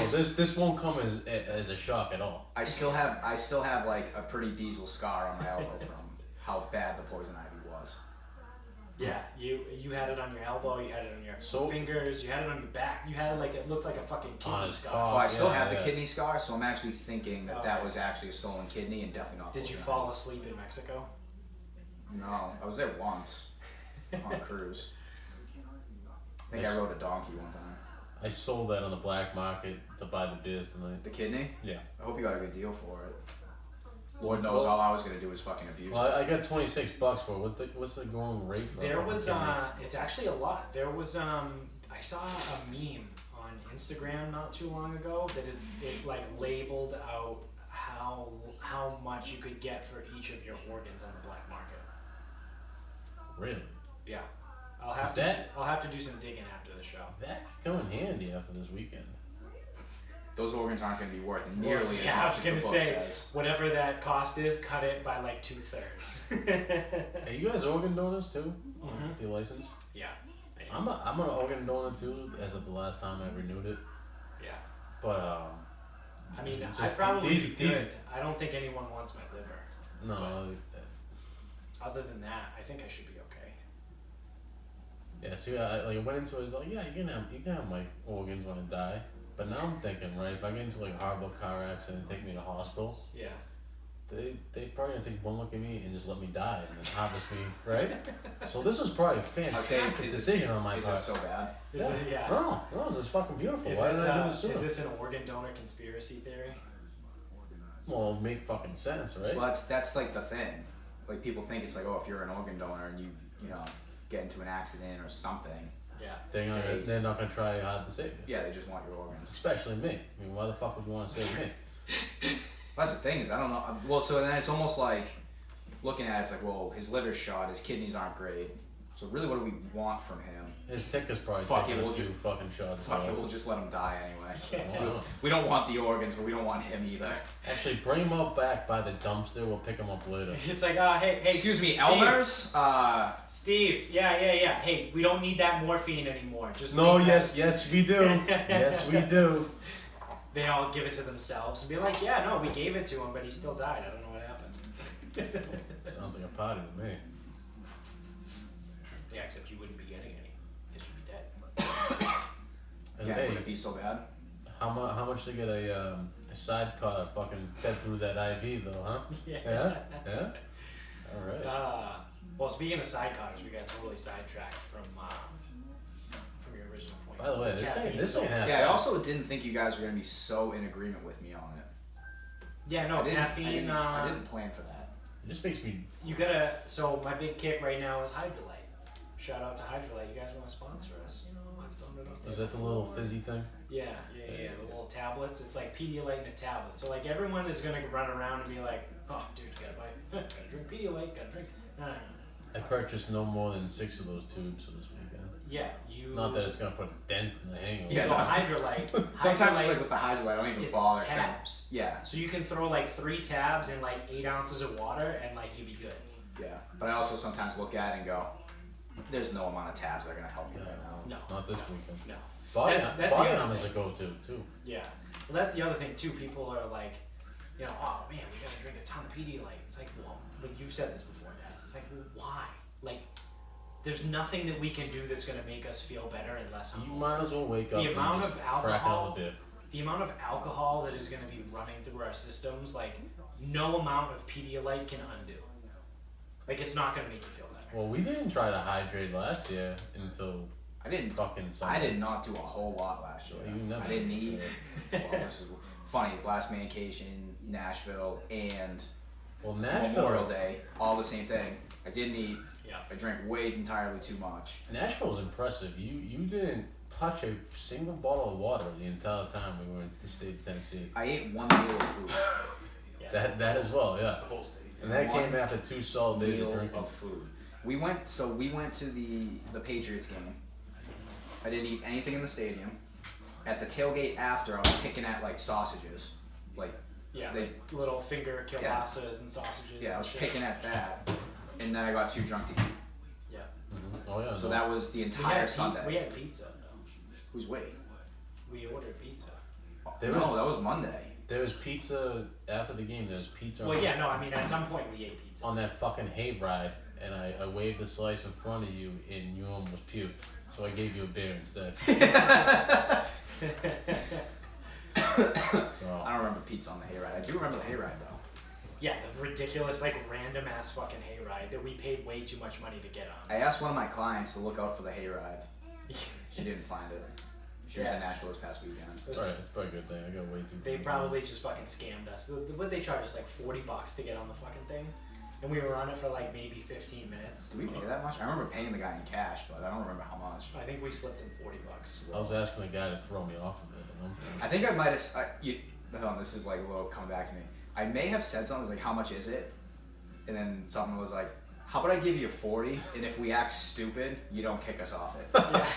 So this won't come as a shock at all. I still have like a pretty diesel scar on my elbow from how bad the poison ivy was. Yeah, you had it on your elbow, you had it on your So- fingers, you had it on your back. You had it like it looked like a fucking On kidney his scar. cock. Oh, I still yeah, have the yeah. kidney scar, so I'm actually thinking that that Okay. was actually a stolen kidney and definitely not. Did you poison fall asleep in Mexico? ivy. No, I was there once on a cruise. I think I Nice. rode a donkey one time. I sold that on the black market to buy the beers tonight. The kidney? Yeah. I hope you got a good deal for it. Lord knows all I was gonna do was fucking abuse Well, it. I got $26 for it. What's the going rate for? There a was kidney? it's actually a lot. There was I saw a meme on Instagram not too long ago that it like labeled out how much you could get for each of your organs on the black market. Really? Yeah. I'll Is have that- to do some digging after the show. That could come in handy after this weekend. those organs aren't going to be worth nearly as Yeah, I much was as the gonna book say says. whatever that cost is, cut it by like 2/3. Are you guys organ donors too? Mhm. If you're licensed? Yeah. I'm an organ donor too, as of the last time I renewed it. Yeah. But I mean, it's I just probably these- good. I don't think anyone wants my liver. no, Other than that, I think I should be okay. yeah. See, I went into it. I was like, yeah, you can have my organs when I die. But now I'm thinking, right? If I get into like a horrible car accident and take me to hospital, Yeah. they probably gonna take one look at me and just let me die and then harvest me, right? So this was probably a fantastic decision on my Is part. it so bad? Is it? Yeah. No, this is fucking beautiful. Is Why this, did I do this sooner? is this an organ donor conspiracy theory? Well, it'll make fucking sense, right? Well, that's like the thing. Like people think it's like, oh, if you're an organ donor and you know get into an accident or something, Yeah. They're not gonna try hard to save you. yeah, they just want your organs. Especially me. I mean, why the fuck would you want to save me? That's the thing is I don't know. Well, so then it's almost like looking at it, it's like, well, his liver's shot, his kidneys aren't great. So really, what do we want from him? His ticker's probably Fuck taking it, a we'll few fucking shots. Fuck it, we'll just let him die anyway. Well, We don't want the organs, but we don't want him either. actually, bring him up back by the dumpster. We'll pick him up later. It's like, hey, Excuse me, Steve, Elmer's? Steve, yeah. Hey, we don't need that morphine anymore. Just No, leave that. yes, we do. Yes, we do. They all give it to themselves and be like, yeah, no, we gave it to him, but he still died. I don't know what happened. Sounds like a party to me. Yeah, except you wouldn't be getting any because you'd be dead. And Yeah, hey, would it be so bad? how much to get a sidecar fucking fed through that IV though, huh? Yeah. Yeah. All right. Well, speaking of sidecars, we got totally sidetracked from your original point. By the way, this Caffeine. ain't happening. Yeah, I also didn't think you guys were going to be so in agreement with me on it. Yeah, no, caffeine. I didn't plan for that. It just makes me. You gotta. So my big kick right now is Hydrolite. Shout out to Hydrolite. You guys want to sponsor us? You know, I've thrown it up there. Is that the little fizzy thing? Yeah. The little tablets. It's like Pedialyte in a tablet. So like everyone is gonna run around and be like, oh, dude, you gotta buy, gotta drink Pedialyte, gotta drink. No. I purchased no more than 6 of those tubes for this weekend. Yeah, you. Not that it's gonna put a dent in the hangover. Yeah, So no. Hydrolite. Sometimes Hydrolite like with the hydrolite, I don't even is bother. tabs. Yeah, So you can throw like 3 tabs in like 8 ounces of water and like you'd be good. yeah. But I also sometimes look at it and go, there's no amount of tabs that are going to help me right now. No. Not this weekend. No. Body That's the other armor is a thing. go-to too. Yeah. Well, that's the other thing too. People are like, you know, oh man, we gotta drink a ton of Pedialyte. It's like, well, like you've said this before, Dad. It's like, well, why? Like, there's nothing that we can do that's gonna make us feel better and less You hungover. might as well wake The up and amount just of crack alcohol- another beer. The amount of alcohol that is gonna be running through our systems, like, no amount of Pedialyte can undo. Like, it's not gonna make you feel better. Well, we didn't try to hydrate last year until I didn't. fucking summer. I did not do a whole lot last year. You never I didn't did. eat. Well, this is funny. Last vacation, Nashville, and Well, Memorial Day, all the same thing. I didn't eat. Yeah. I drank way entirely too much. Nashville was impressive. You didn't touch a single bottle of water the entire time we were in the state of Tennessee. I ate one meal of food. Yes. That as well, yeah. The whole state. And that One came after 2 solid days of Meal drinking. of food. We went to the Patriots game. I didn't eat anything in the stadium. At the tailgate after, I was picking at like sausages. Like Yeah, they- like little finger kielbasa's and sausages. yeah, I and was shit. picking at that, and then I got too drunk to eat. Yeah. Oh yeah. So no. that was the We entire had Sunday. We had pizza. No. Who's wait? We ordered pizza. There No, was- that was Monday. There was pizza after the game. There was pizza Well, on, yeah, no, I mean, at some point we ate pizza. on that fucking hayride, and I waved the slice in front of you, and you almost puked. So I gave you a beer instead. So I don't remember pizza on the hayride. I do remember the hayride though. Yeah, the ridiculous, like, random ass fucking hayride that we paid way too much money to get on. I asked one of my clients to look out for the hayride. She didn't find it. She was Yeah. in Nashville this past weekend. it's alright. It's probably a good thing. I got way too. They drunk. probably just fucking scammed us. What they charged us, like $40 to get on the fucking thing, and we were on it for like maybe 15 minutes. Did we pay that much? I remember paying the guy in cash, but I don't remember how much. I think we slipped him $40. I was asking the guy to throw me off of it. At one point. I think I might have. Hold on, this is like a little coming back to me. I may have said something like, "How much is it?" And then something was like, how about I give you 40, and if we act stupid, you don't kick us off it.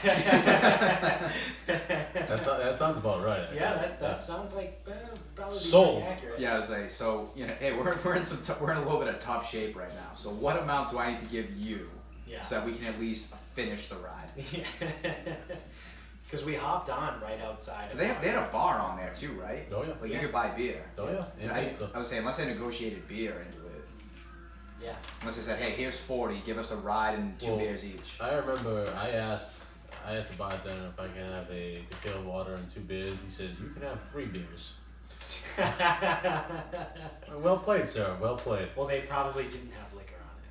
Yeah. That sounds about right. Actually. Yeah, that sounds like probably Sold. pretty accurate. Yeah, I was like, so hey, we're in a little bit of tough shape right now. So what amount do I need to give you so that we can at least finish the ride? Yeah. Because we hopped on right outside. They had a bar on there too, right? Oh yeah. Like you could buy beer. Oh yeah. And I was saying, unless I negotiated beer into it. Yeah. Unless I said, hey, here's 40, give us a ride and 2 beers each. I remember I asked the bartender if I can have a tequila water and 2 beers. He says you can have 3 beers. Well played, sir. Well played. Well, they probably didn't have liquor on it.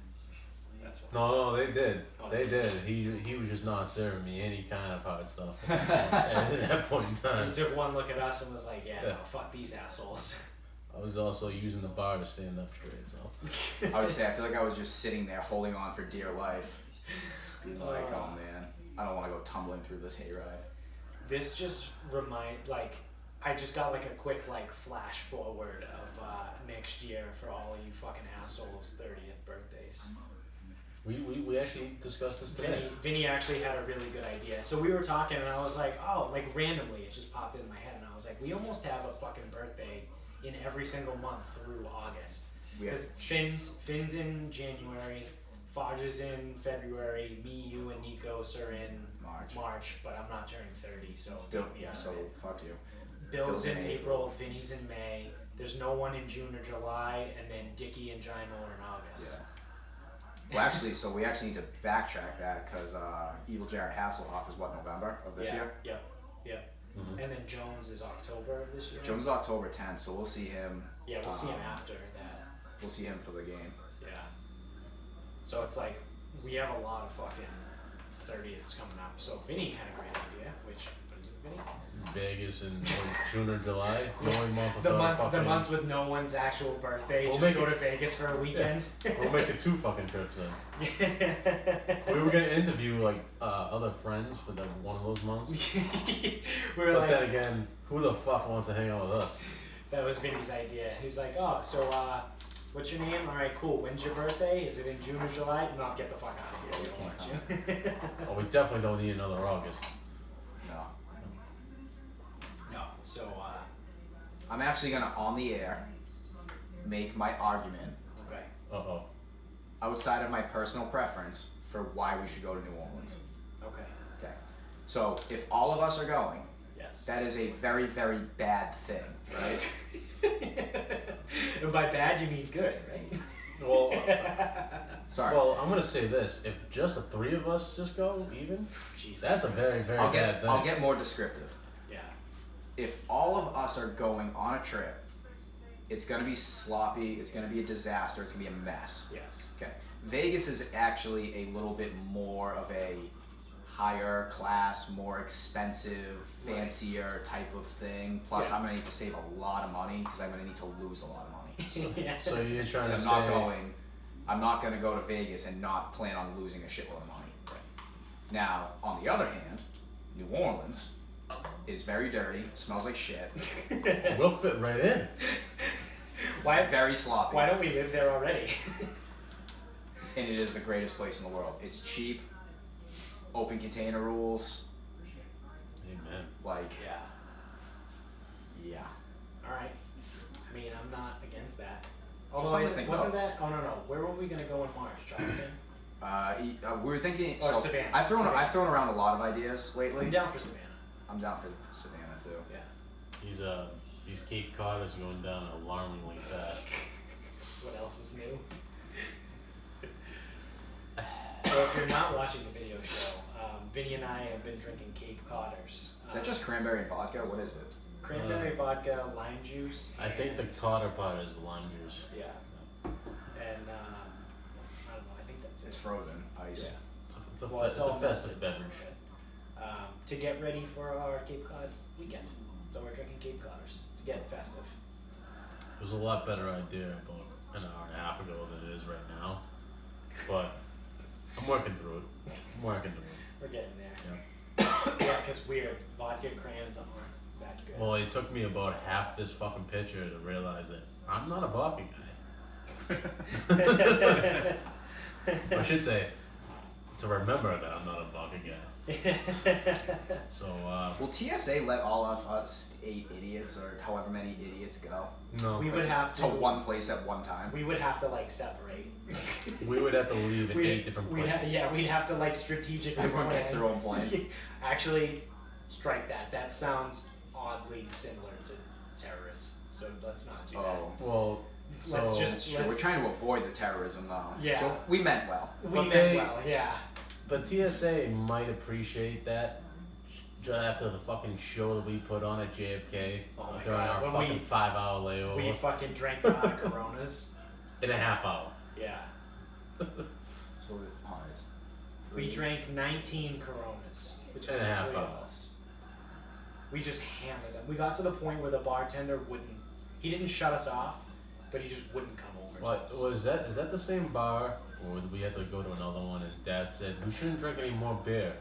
That's why. No, they did. Oh, They did. He was just not serving me any kind of hard stuff at that point in time. He took one look at us and was like, yeah. No, fuck these assholes. I was also using the bar to stand up straight, so. I would say, I feel like I was just sitting there holding on for dear life. Being like, oh man, I don't want to go tumbling through this hayride. This just I just got like a quick flash forward of next year for all of you fucking assholes' 30th birthdays. We actually discussed this today. Vinny actually had a really good idea. So we were talking and I was like, oh, randomly it just popped into my head and I was like, we almost have a fucking birthday in every single month through August. Because Finn's in January, Fodge is in February, me, you, and Nikos are in March, but I'm not turning 30, so fuck you. Bill's in April, Vinny's in May, there's no one in June or July, and then Dickie and Jimo are in August. Yeah. Well, actually, so we actually need to backtrack that because Evil Jared Hasselhoff is November of this year? Yep. Mm-hmm. And then Jones is October of this year. Jones is October 10th, so we'll see him. Yeah, we'll see him after that. We'll see him for the game. Yeah. So it's like, we have a lot of fucking 30ths coming up. So Vinny had a great idea, what is it, Vinny? Vegas in June or July. The only month the months with no one's actual birthday. We'll just go to Vegas for a weekend. Yeah. We'll make it 2 fucking trips then. We were gonna interview other friends for one of those months. But then again, who the fuck wants to hang out with us? That was Vinny's idea. He's like, oh, so what's your name? All right, cool. When's your birthday? Is it in June or July? No, get the fuck out of here. We don't want you. Oh, we definitely don't need another August. No. So, I'm actually gonna, on the air, make my argument. Okay. Uh-oh. Outside of my personal preference for why we should go to New Orleans. Okay. So, if all of us are going, yes, that is a very, very bad thing, right? And by bad, you mean good, right? Well, sorry. Well, I'm gonna say this: if just the 3 of us just go, even, Jesus that's a very, very bad thing. I'll get more descriptive. Yeah. If all of us are going on a trip, it's gonna be sloppy. It's gonna be a disaster. It's gonna be a mess. Yes. Okay. Vegas is actually a little bit more of a higher class, more expensive, fancier type of thing. Plus, I'm gonna need to save a lot of money because I'm gonna need to lose a lot of money. So you're trying to say I'm not gonna go to Vegas and not plan on losing a shitload of money. Now, on the other hand, New Orleans is very dirty, smells like shit. We'll fit right in. Very sloppy. Why don't we live there already? And it is the greatest place in the world. It's cheap. Open container rules. Amen. Yeah. All right. I mean, I'm not against that. Just Although wasn't that? Oh no. Where were we gonna go in March? Charleston. We were thinking. Or Savannah. I've thrown around a lot of ideas lately. I'm down for Savannah. I'm down for Savannah too. Yeah. These Cape Codders are going down alarmingly fast. What else is new? So if you're not watching the video show, Vinny and I have been drinking Cape Codders. Is that just cranberry and vodka? What is it? Cranberry vodka, lime juice. I think the Cotter pot is the lime juice. Yeah. And I don't know. I think that's it. It's frozen ice. Yeah. It's a festive beverage. To get ready for our Cape Cod weekend. So we're drinking Cape Codders to get festive. It was a lot better idea about an hour and a half ago than it is right now. But I'm working through it. We're getting there. Yeah, because weird. Vodka crayons aren't that good. Well, it took me about half this fucking pitcher to realize that I'm not a vodka guy. I should say, to remember that I'm not a vodka guy. So, will TSA let all of us 8 idiots or however many idiots go? No. We would have to one place at one time. We would have to like separate. We would have to leave at 8 different planes. We'd have to like strategically. Everyone gets their own plane. Actually, strike that. That sounds oddly similar to terrorists. So let's not do that. Well, we're trying to avoid the terrorism though. Yeah. So we meant well. Yeah. But TSA might appreciate that after the fucking show that we put on at JFK during our fucking 5-hour layover. We fucking drank a lot of Coronas. In a half hour. Yeah. So it's we drank 19 Coronas between in a half 3 hour. of us. We just hammered them. We got to the point where the bartender wouldn't. He didn't shut us off, but he just wouldn't come over. What was that? Is that the same bar, or did we have to go to another one? And Dad said we shouldn't drink any more beer,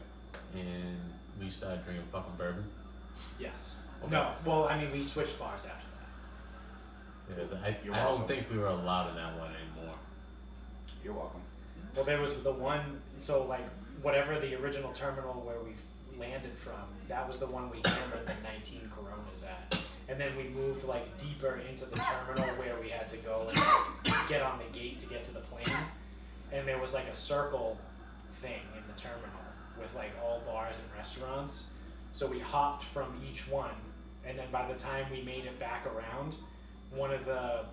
and we started drinking fucking bourbon. Yes. Okay. No. Well, I mean, we switched bars after that. Because I don't think we were allowed in that one anymore. You're welcome. Well, there was the one. So like, whatever the original terminal where we landed from, that was the one we hammered the 19 Coronas at. And then we moved like deeper into the terminal where we had to go and get on the gate to get to the plane. And there was like a circle thing in the terminal with like all bars and restaurants. So we hopped from each one, and then by the time we made it back around, one of the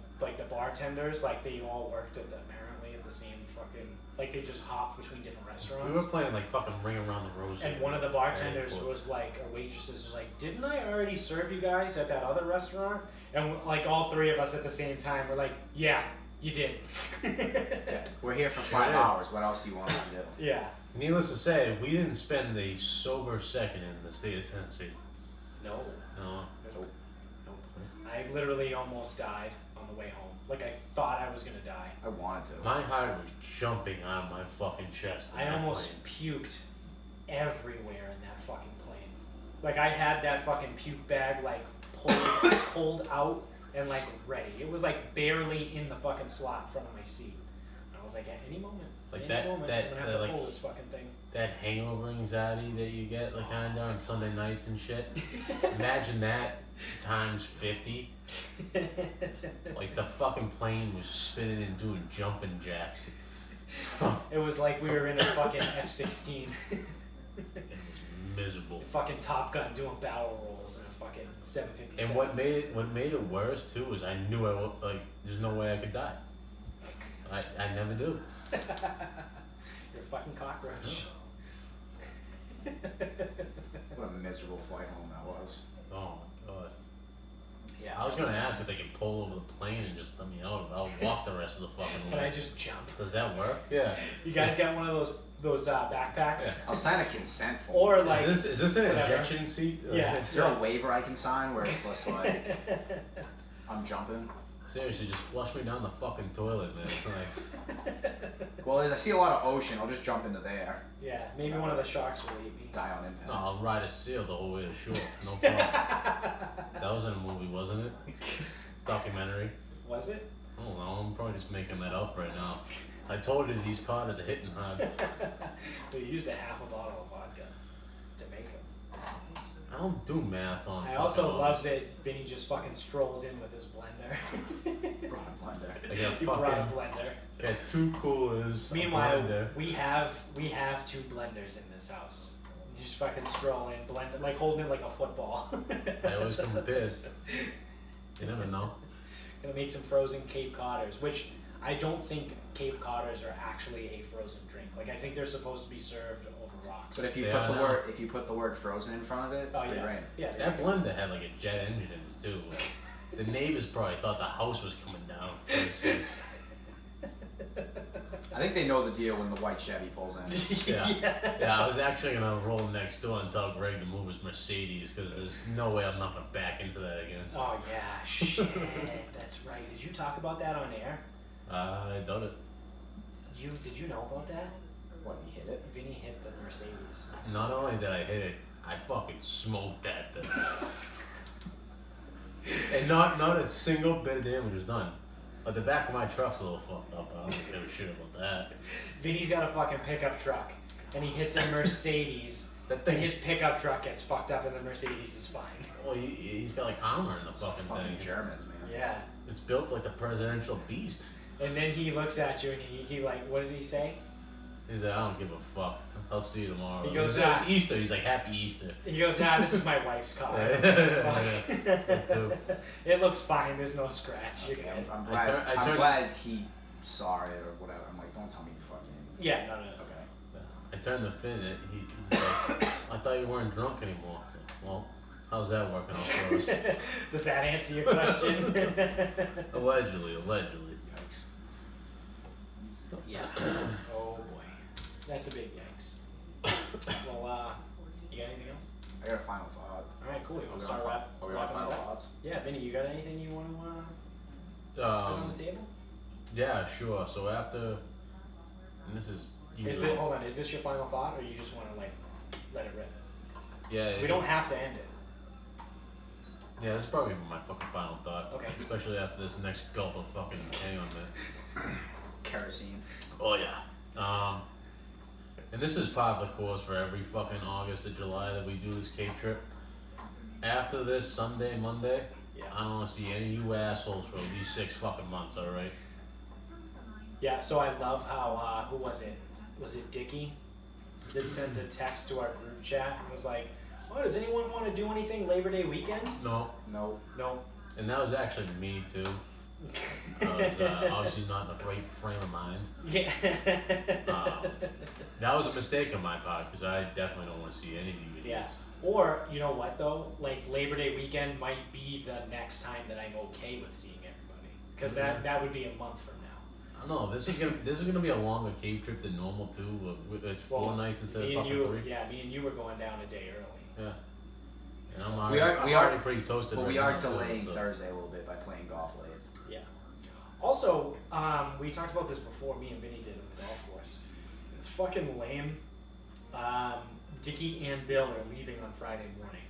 bartenders, like they all worked apparently at the same fucking, like they just hopped between different restaurants. We were playing like fucking Ring Around the Rosie. And one of the bartenders was like, or waitresses was like, didn't I already serve you guys at that other restaurant? And like all 3 of us at the same time were like, yeah, you did. Yeah. We're here for 5 hours. What else do you want us to do? Yeah. Needless to say, we didn't spend a sober second in the state of Tennessee. No. No. Nope. I literally almost died on the way home. Like I thought I was gonna die. I wanted to. My heart was jumping out of my fucking chest. I almost puked everywhere in that fucking plane. Like I had that fucking puke bag like pulled out and like ready. It was like barely in the fucking slot in front of my seat. I was like, at any moment, Like I'm that gonna have to pull this fucking thing. That hangover anxiety that you get like kind of on Sunday nights and shit. Imagine that times 50. Like the fucking plane was spinning and doing jumping jacks. It was like we were in a fucking F-16. It was miserable. Fucking Top Gun doing barrel rolls in a fucking 757. And what made it worse too is I knew there's no way I could die. I never do. You're a fucking cockroach. What a miserable flight home that was. Oh my god. Yeah. I was gonna ask if they could pull over the plane and just let me out. I'll walk the rest of the fucking way. Can I just jump? Does that work? Yeah. You guys got one of those backpacks? I'll sign a consent form. Or like, is this an whatever. ejection seat? Yeah. Is there a waiver I can sign where it's just like I'm jumping? Seriously, just flush me down the fucking toilet, man. Like, Well, I see a lot of ocean. I'll just jump into there. yeah, maybe one of the sharks will eat me. Die on impact. no, I'll ride a seal the whole way to shore. No problem. That was in a movie, wasn't it? Documentary. Was it? I don't know. I'm probably just making that up right now. I told you these cars are hitting hard. We used a half a bottle of vodka to make them. I don't do math on. I also fucking love that Vinny just fucking strolls in with his blender. Brought a blender. I got He brought a fucking blender. got 2 coolers. a Meanwhile, blender. we have 2 blenders in this house. You just fucking stroll in, blend it, like holding it like a football. I always come prepared. You never know. Gonna make some frozen Cape Codders, which I don't think Cape Codders are actually a frozen drink. Like I think they're supposed to be served over rocks. But if you They put are the now. word frozen in front of it, Oh free yeah, reign. yeah. That blender had like a jet engine in it too. Like, the neighbors probably thought the house was coming down. I think they know the deal when the white Chevy pulls in. Yeah, I was actually gonna roll next door and tell Greg to move his Mercedes because there's no way I'm not gonna back into that again. Oh yeah, shit, that's right. Did you talk about that on air? I done it. Did you know about that? What, he hit it? Vinny hit the Mercedes. Not only did I hit it, I fucking smoked that thing. And not a single bit of damage was done. But the back of my truck's a little fucked up. I don't give a shit about that. Vinny's got a fucking pickup truck, and he hits a Mercedes. That Then thing his pickup truck gets fucked up, and the Mercedes is fine. Well, he's got like armor in the fucking Fucking thing. Germans, man. Yeah. It's built like the presidential beast. And then he looks at you, and he like, what did he say? He's like, I don't give a fuck. I'll see you tomorrow. He goes, it was Easter. He's like, Happy Easter. He goes, this is my wife's car. That too. It looks fine. There's no scratch. You're Okay, good. I'm glad. I'm glad he saw it or whatever. I'm like, don't tell me you fucking. Yeah, no. Okay. I turned to Finn. He's like, I thought you weren't drunk anymore. Well, how's that working out for us? Does that answer your question? Allegedly. Yikes. Yeah. Oh boy, that's a big yikes. Well, you got anything else? I got a final thought. All right, cool. You want to start Are we on wrapping final it up? thoughts? Yeah, Vinny, you got anything you want to spit on the table? Yeah, sure. So after, and this is usually, Hold on, is this your final thought, or you just want to like let it rip? yeah, We don't have to end it. Yeah, this is probably my fucking final thought. Okay. Especially after this next gulp of fucking, hang on a minute. Kerosene. Oh yeah. And this is part of the course for every fucking August or July that we do this Cape trip. After this Sunday, Monday, Yeah. I don't want to see any of you assholes for at least 6 fucking months, alright? Yeah. So I love how who was it? Was it Dickie that sent a text to our group chat and was like, "Oh, does anyone want to do anything Labor Day weekend?" No. No. No. And that was actually me too. I was obviously not in a great frame of mind. Yeah. That was a mistake on my part because I definitely don't want to see any of you idiots. Yeah. Or, you know what though? Like Labor Day weekend might be the next time that I'm okay with seeing everybody. Because that would be a month from now. I don't know. This is gonna be a longer Cape trip than normal too. It's 4 nights instead of me and fucking you, 3. Yeah, me and you were going down a day early. Yeah. And So I'm we already are pretty toasted. But right we are now, too, delaying so. Thursday a little bit by playing golf late. Yeah. Also, we talked about this before. Me and Vinny did it with the golf course. It's fucking lame. Dickie and Bill are leaving on Friday morning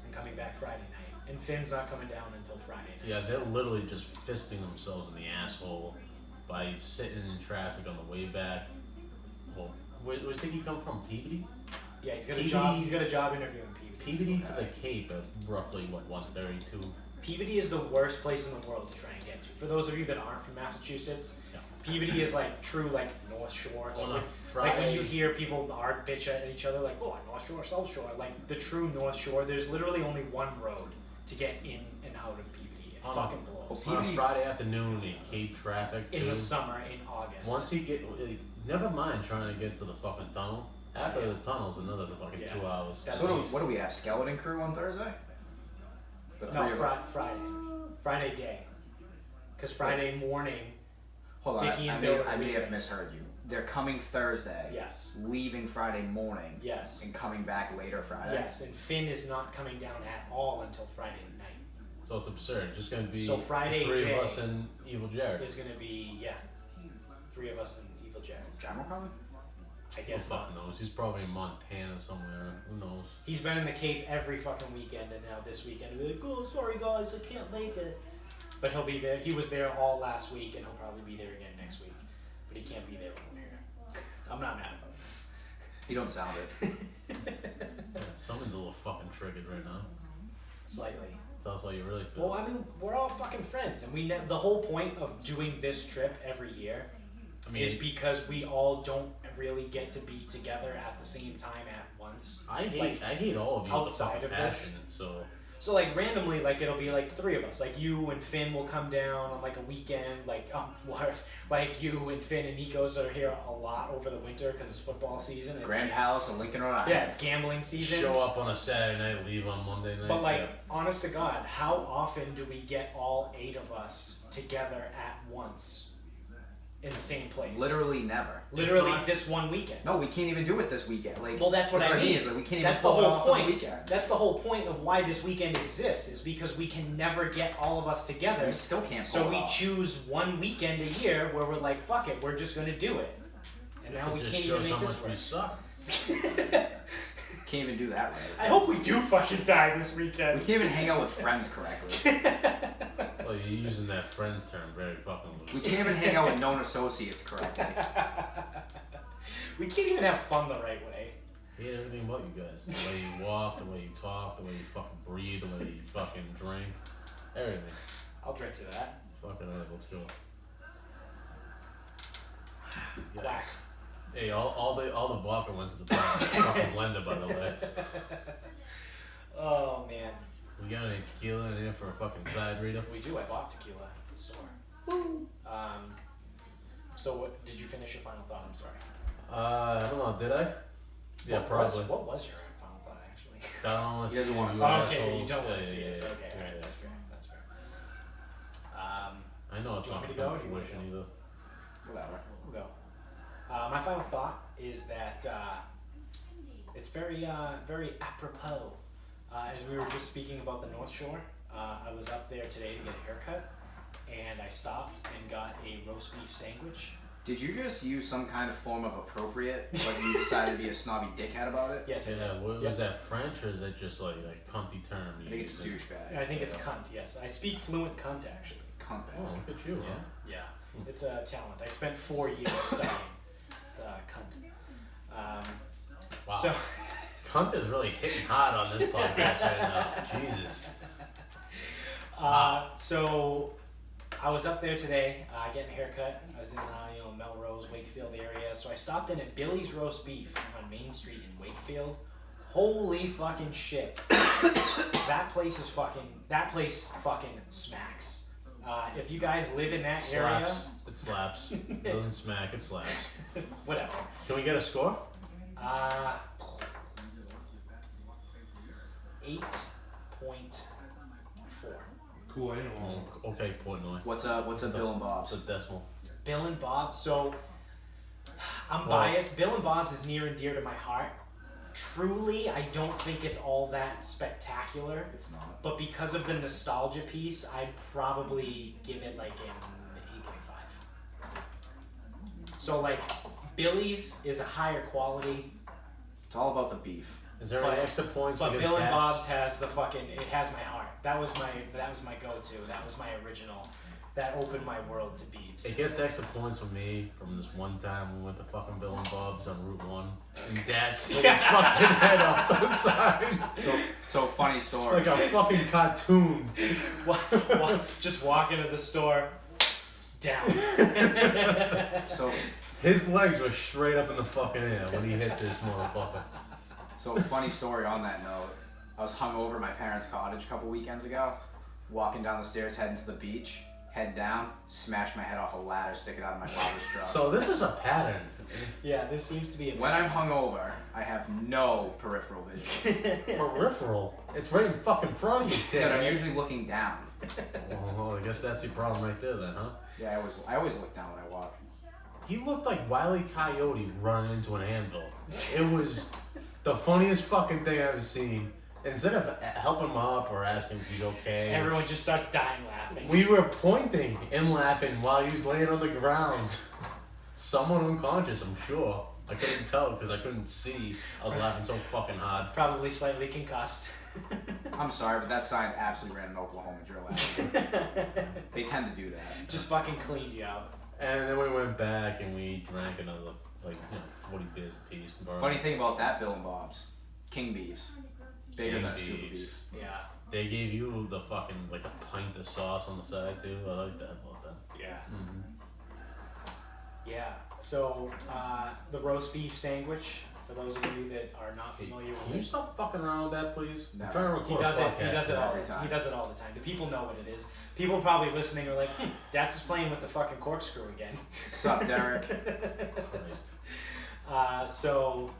and coming back Friday night, and Finn's not coming down until Friday night. Yeah, they're literally just fisting themselves in the asshole by sitting in traffic on the way back. Well, where's Dickie come from? Peabody? Yeah, he's got Peabody- a job. He's got a job interview in Peabody. Peabody to the Cape at roughly what 132. Peabody is the worst place in the world to try and get to. For those of you that aren't from Massachusetts, Yeah. Peabody is like true like North Shore. On Like, a like when Friday. you hear people bitch at each other like, oh, North Shore, South Shore. Like the true North Shore, there's literally only one road to get in and out of Peabody. It On a- fucking blows. On a Friday afternoon in Cape traffic too. In the summer, in August. Once you get, never mind trying to get to the fucking tunnel. After Yeah. the tunnel's another fucking Yeah. 2 hours. That's- So what do we have? Skeleton crew on Thursday? The no, three of them. Friday day. Because Friday morning, Hold on, Dickie I and may, Bill are I may have leaving. misheard you. They're coming Thursday. Yes. Leaving Friday morning. Yes. And coming back later Friday. Yes, and Finn is not coming down at all until Friday night. So it's absurd. Just gonna be So Friday the 3 day of us and Evil Jared. There's gonna be, 3 of us and Evil Jared. General coming? I Who guess the not. fuck knows? He's probably in Montana somewhere. Who knows? He's been in the Cape every fucking weekend, and now this weekend he'll be like, oh, sorry guys, I can't make it. But he'll be there. He was there all last week, and he'll probably be there again next week. But he can't be there when we're here. I'm not mad about it. You don't sound it. Yeah, someone's a little fucking triggered right now. Slightly. Tell us how you really feel. Well, I mean, we're all fucking friends, and the whole point of doing this trip every year I mean, is because we all don't really get to be together at the same time at once. I hate all of you with a outside fucking of this. passion. So So like randomly, like it'll be like the 3 of us, like you and Finn will come down on like a weekend, like you and Finn and Nikos are here a lot over the winter because it's football season. It's Grand Palace in Lincoln, Rhode Island. Yeah, it's gambling season. show up on a Saturday night, leave on Monday night. But like, yeah. honest to God, how often do we get all 8 of us together at once in the same place? Literally never. Literally this one weekend. No, we can't even do it this weekend. Like, Well, that's what I mean. Is like we can't That's even the pull it whole off on point. the weekend. That's the whole point of why this weekend exists, is because we can never get all of us together. We still can't pull So it we off. choose one weekend a year where we're like, fuck it, we're just gonna do it. And Guess now it we just can't even shows make how this much work. we suck. Can't even do that right. I hope we do fucking die this weekend. We can't even hang out with friends correctly. Well, you're using that friends term very fucking We loose. can't even hang out with known associates correctly. We can't even have fun the right way. He had everything about you guys. The way you walk, the way you talk, the way you fucking breathe, the way you fucking drink. Everything. I'll drink to that. Fucking right, let's go. Quack. Hey, all the vodka went to the fucking blender, by the way. Oh man. We got any tequila in here for a fucking side reader? We do. I bought tequila at the store. Woo. So what? Did you finish your final thought? I'm sorry. I don't know. Did I? Yeah, probably. What was your final thought actually? I don't want He to doesn't see wanna you see Okay, assholes. you don't want to Yeah, see yeah, this. yeah, Okay, yeah, alright, yeah. that's fair. That's fair. I know it's Do you not want me to going go, or to do you want fruition to either. Whatever. We'll go. My final thought is that it's very, very apropos. As we were just speaking about the North Shore, I was up there today to get a haircut, and I stopped and got a roast beef sandwich. Did you just use some kind of form of appropriate? Like you decided to be a snobby dickhead about it? Yes, Yeah, what, Yep. was that French or is that just like a cunty term? I think it's douchebag. I think it's Yeah. cunt, yes. I speak fluent cunt, actually. Cunt Oh, bag. look at you, huh? Yeah, it's a talent. I spent 4 years studying cunt. Wow. So, Cunt is really hitting hard on this podcast right now. Jesus. so I was up there today getting a haircut. I was in Melrose, Wakefield area. So I stopped in at Billy's Roast Beef on Main Street in Wakefield. Holy fucking shit! That place fucking smacks. If you guys live in that Slaps. It slaps. Doesn't smack, it slaps. area, whatever. Can we get a score? 8.4. Cool, I didn't Oh, want okay, Portnoy. What's a Bill and Bob's? It's a decimal. Bill and Bob. So I'm Well- biased. Bill and Bob's is near and dear to my heart. Truly, I don't think it's all that spectacular. It's not. But because of the nostalgia piece, I'd probably give it like an 8.5. So like, Billy's is a higher quality, It's all about the beef. Is there But- any extra points? but because Bill and that's- Bob's has the fucking. It has my heart. That was my go-to. That was my original. That opened my world to beefs. It gets extra points from me from this one time we went to fucking Bill and Bob's on Route 1 and Dad slid his fucking head off the side So funny story. like a fucking cartoon. Just walk into the store, down. So His legs were straight up in the fucking air when he hit this motherfucker. So funny story on that note. I was hungover at my parents' cottage a couple weekends ago, walking down the stairs heading to the beach, head down, smashed my head off a ladder sticking out of my father's truck. So this is a pattern. Yeah, this seems to be a. When I'm hungover, I have no peripheral vision. Peripheral. It's right in fucking front of you, Yeah, I'm dick. usually looking down. Well, I guess that's your problem right there then, huh? Yeah, I always look down when I walk. He looked like Wile E. Coyote running into an anvil. It was the funniest fucking thing I've ever seen. Instead of helping him up or asking if he's okay, Everyone just starts dying laughing. we were pointing and laughing while he was laying on the ground. Someone unconscious, I'm sure. I couldn't tell because I couldn't see. I was laughing so fucking hard. Probably slightly concussed. I'm sorry, but that sign absolutely ran an Oklahoma drill at. They tend to do that. Just fucking cleaned you out. And then we went back and we drank another, 40 beers a piece. Funny thing about that Bill and Bob's, King Beefs. Bigger King than a super Beefs. beef. Yeah. They gave you the fucking, a pint of sauce on the side too. I like that about them. Yeah. Mm-hmm. Yeah. So, the roast beef sandwich, for those of you that are not familiar with Can you it, stop fucking around with that, please? No. I'm trying to record he does a it. podcast. He does it all. every time. He does it all the time. The people know what it is. People probably listening are like, Dad's just playing with the fucking corkscrew again. Sup, Derek? Christ. So,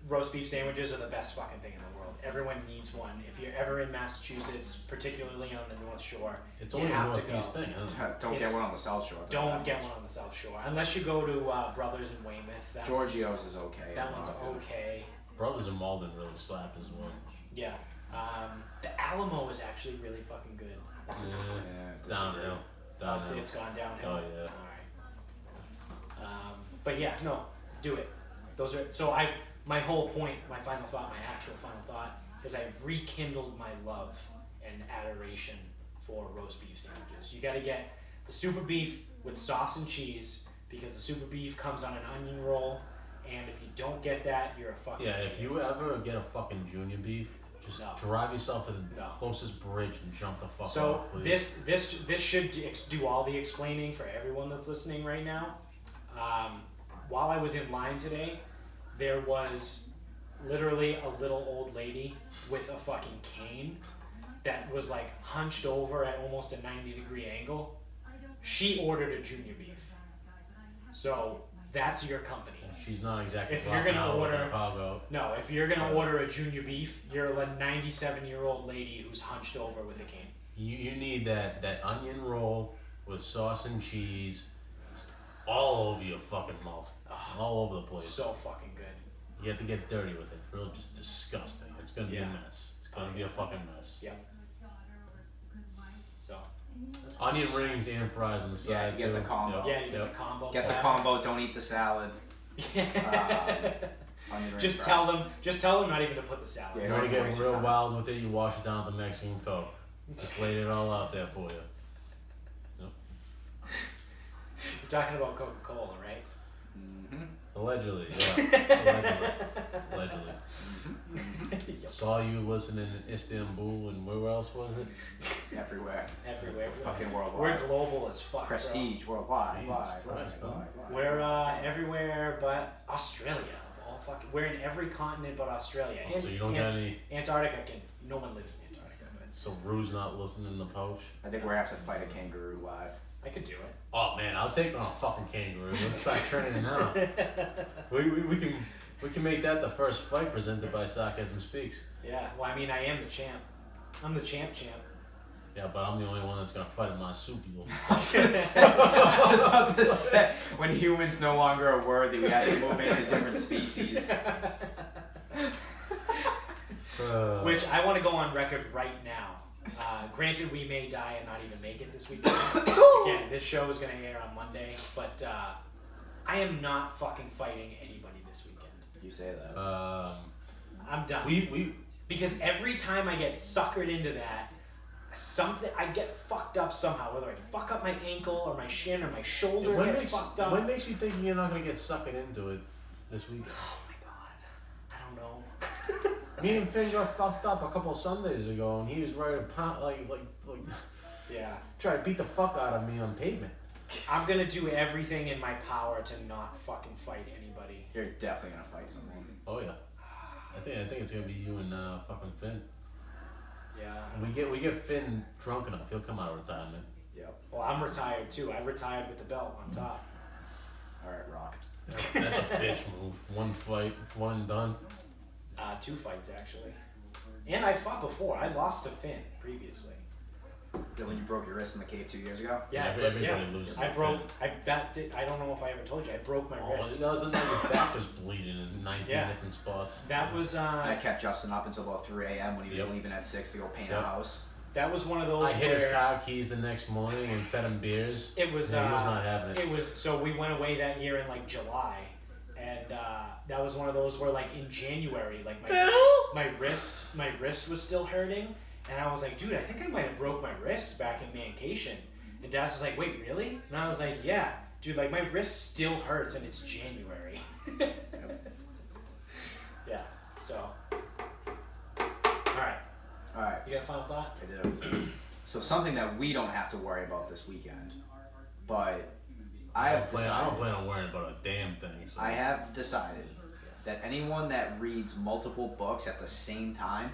roast beef sandwiches are the best fucking thing in the world. Everyone needs one. If you're ever in Massachusetts, particularly on the North Shore, It's you only a have to go. Northeast thing, isn't it? Don't It's- get one on the South Shore. Don't get one on the South Shore unless you go to Brothers in Weymouth. That Giorgio's is okay. That one's not good. okay. Brothers in Malden really slap as well. Yeah. The Alamo is actually really fucking good. Yeah, It's downhill. Downhill. It's gone downhill. Oh, yeah. Alright. But yeah, no, do it. Those are so my whole point, my final thought, my actual final thought is I've rekindled my love and adoration for roast beef sandwiches. You got to get the super beef with sauce and cheese because the super beef comes on an onion roll. And if you don't get that, you're a fucking Yeah, if you ever get a fucking junior beef, just drive yourself to the closest bridge and jump the fuck off, please. This should do all the explaining for everyone that's listening right now. While I was in line today, there was literally a little old lady with a fucking cane that was like hunched over at almost a 90-degree angle. She ordered a junior beef. So that's your company. She's not exactly. If you're gonna order a junior beef, you're a 97-year-old lady who's hunched over with a cane. You need that onion roll with sauce and cheese, just all over your fucking mouth, all over the place. So fucking good. You have to get dirty with it. Real, just disgusting. It's gonna be a mess. It's gonna be a fucking mess. Yep. So. Onion rings and fries on the side. Yeah, you get the combo. Yep. Yeah, you get the combo. Get the combo. Don't eat the salad. Just tell them not even to put the salad. Yeah, you want to get real wild with it, you wash it down with the Mexican Coke. Just laid it all out there for you. Yep. You're talking about Coca-Cola, right? Mm-hmm. Allegedly, yeah. Allegedly. Yep. Saw you listening in Istanbul and where else was it? Everywhere. Fucking worldwide. We're global as fuck. Prestige, worldwide. We're everywhere but Australia. Of all fucking. We're in every continent but Australia. Oh, so you don't got any. Antarctica no one lives in Antarctica. But so Rue's not listening to Poach? I think we're gonna have to fight a kangaroo live. I could do it. Oh man, I'll take on a fucking kangaroo. Let's start turning it now. We can make that the first fight presented by Sarcasm Speaks. Yeah, well, I mean, I am the champ. I'm the champ. Yeah, but I'm the only one that's gonna fight a marsupial. I was just about to say, when humans no longer are worthy, we have to move into different species. Which I want to go on record right now. Granted, we may die and not even make it this weekend. Again, this show is going to air on Monday, but I am not fucking fighting anybody this weekend. You say that. I'm done. We because every time I get suckered into that, I get fucked up somehow. Whether I fuck up my ankle or my shin or my shoulder gets fucked up. What makes you think you're not going to get suckered into it this week? Oh my god, I don't know. Me and Finn got fucked up a couple Sundays ago, and he was ready to pound, try to beat the fuck out of me on pavement. I'm gonna do everything in my power to not fucking fight anybody. You're definitely gonna fight someone. Oh yeah, I think it's gonna be you and fucking Finn. Yeah. We get Finn drunk enough, he'll come out of retirement. Yep. Well, I'm retired too. I retired with the belt on top. All right, Rock. That's a bitch move. One fight, one and done. 2 fights actually, and I fought before. I lost to Finn previously. When you broke your wrist in the Cape 2 years ago? Yeah, everybody loses. I don't know if I ever told you. I broke my wrist. That was another back was bleeding in 19 different spots. That was. I kept Justin up until about 3 a.m. when he was leaving at 6 to go paint a house. That was one of those. I hit his car keys the next morning and fed him beers. It was. He was not having it. It was. So we went away that year in like July, and that was one of those where like in January, like my wrist was still hurting. And I was like, dude, I think I might have broke my wrist back in Mancation. And Dad was like, wait, really? And I was like, yeah. Dude, like, my wrist still hurts and it's January. Yeah, so. Alright. You got a final thought? I do. So something that we don't have to worry about this weekend, but I don't plan on worrying about a damn thing. So. I have decided that anyone that reads multiple books at the same time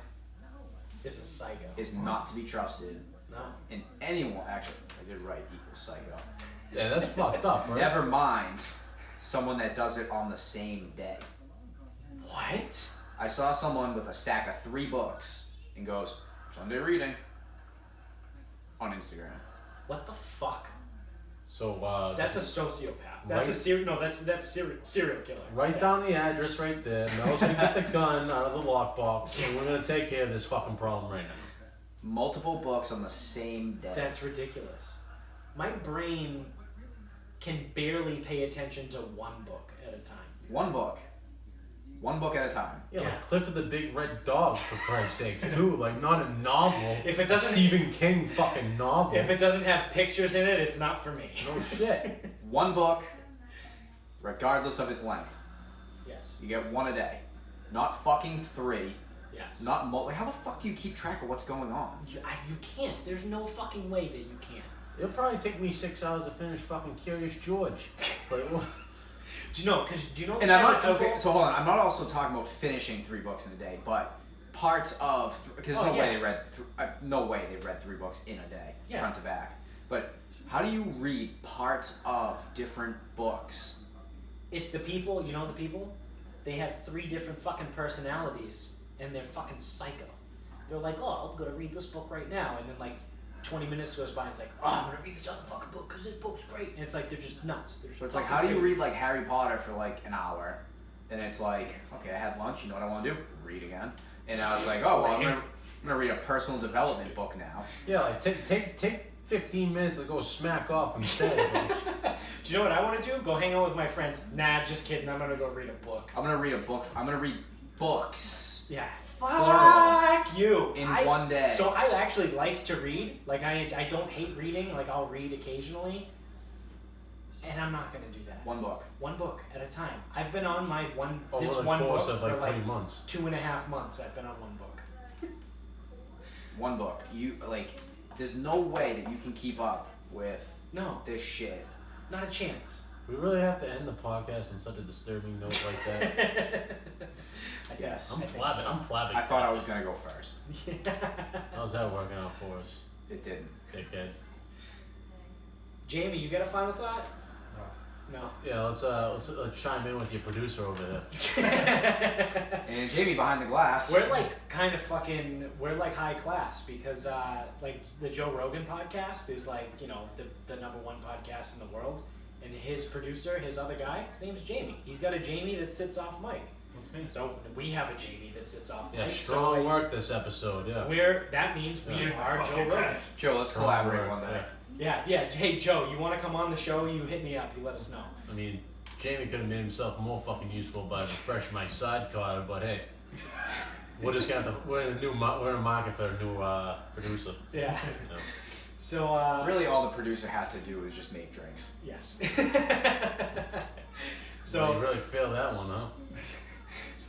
is not to be trusted. No. And anyone, actually, I did write equals psycho. Yeah, that's fucked up, right? Never mind someone that does it on the same day. What? I saw someone with a stack of 3 books and goes, Sunday reading, on Instagram. What the fuck? So, that's a sociopath. That's serial killer. Write down the address right there. Mel's gonna get the gun out of the lockbox, and we're gonna take care of this fucking problem right now. Multiple books on the same day. That's ridiculous. My brain can barely pay attention to one book at a time. One book. One book at a time. Yeah, Yeah. like Cliff of the Big Red Dog, for Christ's sakes, too. Like, not a novel. If it doesn't- Stephen King fucking novel. If it doesn't have pictures in it, it's not for me. No shit. One book, regardless of its length. Yes. You get one a day. Not fucking 3. Yes. Not like, how the fuck do you keep track of what's going on? You can't. There's no fucking way that you can't. It'll probably take me 6 hours to finish fucking Curious George. Like, Do you know? Do you know? And the I'm type not of people- okay. So hold on. I'm not also talking about finishing 3 books in a day, but parts of because there's Oh, no way yeah. they read no way they read 3 books in a day, Yeah. front to back. But how do you read parts of different books? It's the people. You know the people. They have 3 different fucking personalities, and they're fucking psycho. They're like, oh, I'm gonna read this book right now, and then like 20 minutes goes by, and it's like, oh, I'm gonna read this other fucking book because this book's great, and it's like they're just nuts. They're just So it's like, fucking how do you crazy. read like Harry Potter for like an hour? And it's like, okay, I had lunch. You know what I want to do? Read again. And I was like, oh, well, I'm gonna read a personal development book now. yeah, like, take 15 minutes to go smack off instead. Like, Do you know what I want to do? Go hang out with my friends. Nah, just kidding. I'm gonna go read a book. I'm gonna read a book. I'm gonna read books Yeah. Plural. Fuck you. in one day. So I actually like to read. Like I don't hate reading. Like I'll read occasionally. And I'm not gonna do that. One book. One book at a time. I've been on my one over this the one course book of for like like 3 months. 2.5 months. I've been on one book. One book. You like. There's no way that you can keep up with No, this shit. not a chance. We really have to end the podcast on such a disturbing note like that. Yes. I'm I think flabbergasted. so. I'm flabbergasted. I thought I was gonna go first. How's that working out for us, It didn't. dickhead? Jamie, you got a final thought? No. Yeah, let's chime in with your producer over there. And Jamie behind the glass. We're like kind of fucking, we're like high class because like the Joe Rogan podcast is like, you know, the #1 podcast in the world. And his producer, his other guy, his name's Jamie. He's got a Jamie that sits off mic. So we have a Jamie that sits off Yeah, mic. strong so work this episode. Yeah. that means we Yeah. are Joe Rogan. Joe, let's Strong collaborate work, one day. Yeah. Hey Joe, you want to come on the show? You hit me up. You let us know. I mean, Jamie could have made himself more fucking useful by refreshing my sidecar, but hey, we're just gonna have to. We're in a market for a new producer. Yeah. You know. So Really, all the producer has to do is just make drinks. yes. So you So really failed that one, huh?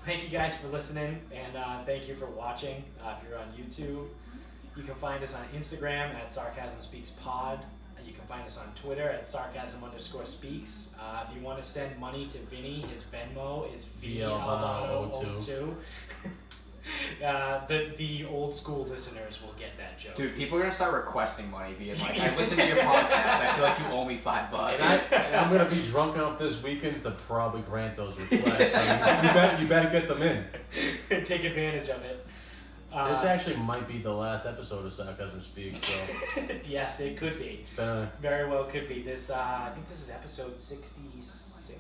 thank you guys for listening, and thank you for watching. If you're on YouTube, you can find us on Instagram at Sarcasm Speaks Pod. You can find us on Twitter at Sarcasm_speaks. If you want to send money to Vinny, his Venmo is VL02. The old school listeners will get that joke. Dude, people are gonna start requesting money, being like, "I listened to your podcast. I feel like you owe me $5." And I'm gonna be drunk enough this weekend to probably grant those requests. So you better get them in. Take advantage of it. This actually might be the last episode of Sarcasm Speaks, so Yes, it could be. it's been a. Very well could be. This I think this is episode 66.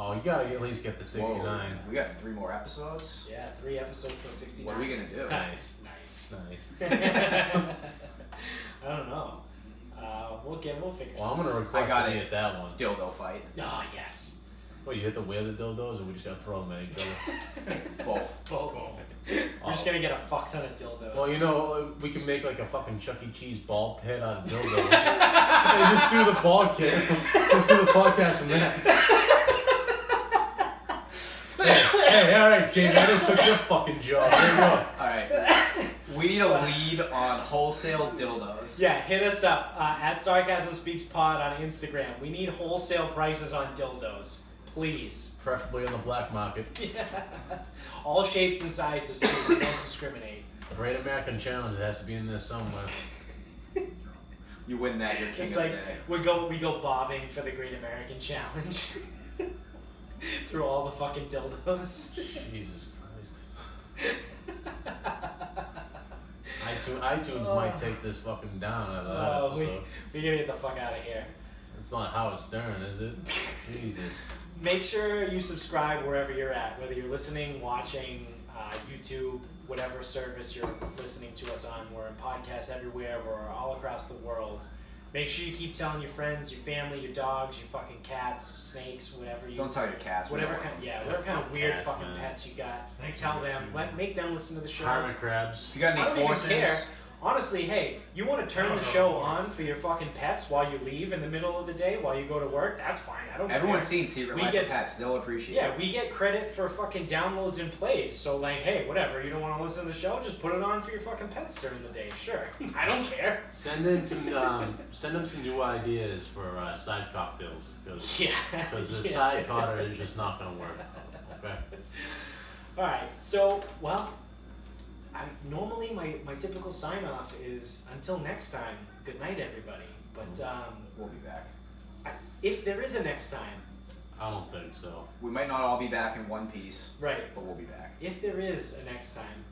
Oh, you gotta at least get the 69. Whoa, we got 3 more episodes. Yeah, 3 episodes till 69. What are we gonna do? Nice. Nice. Nice. I don't know. We'll figure Well, I'm something. gonna request got to be it. at that one. Dildo fight. Oh yes. What, you hit the wear the dildos, or we just gotta throw them at each other? Both. Both. We're just gonna get a fuck ton of dildos. Well, you know, we can make like a fucking Chuck E. Cheese ball pit out of dildos. And just do the podcast. Just do the podcast from that. Hey, alright, Jamie, I just took your fucking job. There you go. Alright. We need a lead on wholesale dildos. Yeah, hit us up at Sarcasm Speaks Pod on Instagram. We need wholesale prices on dildos, please. Preferably on the black market. Yeah. All shapes and sizes too. We don't discriminate. Great American Challenge, it has to be in there somewhere. You win that, you're king It's of like the day. we go bobbing for the Great American Challenge through all the fucking dildos. Jesus Christ. iTunes might take this fucking down out of that episode. We gotta get the fuck out of here. It's not Howard Stern, is it? Jesus. Make sure you subscribe wherever you're at, whether you're listening, watching, YouTube, whatever service you're listening to us on. We're in podcasts everywhere. We're all across the world. Make sure you keep telling your friends, your family, your dogs, your fucking cats, snakes, whatever you. Don't tell your cats. Whatever kind, whatever kind of fuck weird cats, fucking man. pets you got. Snakes Tell are them. cute. Make them listen to the show. Hermit crabs. If you got any I don't horses, even care. Honestly, hey, you want to turn the show on for your fucking pets while you leave in the middle of the day while you go to work? That's fine. I don't everyone's care. seen Secret We Life get- of Pets. They'll appreciate Yeah, it. we get credit for fucking downloads and plays. So like, hey, whatever. You don't want to listen to the show? Just put it on for your fucking pets during the day. Sure, I don't care. Send them some new ideas for side cocktails because Yeah. the Yeah. side cotter is just not gonna work. Okay. All right. So well. Normally my typical sign off is until next time, good night everybody. But We'll be back. if there is a next time, I don't think so. We might not all be back in one piece, right? but we'll be back. If there is a next time,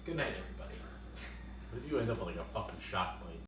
good night everybody. What if you end up with like a fucking shot plate?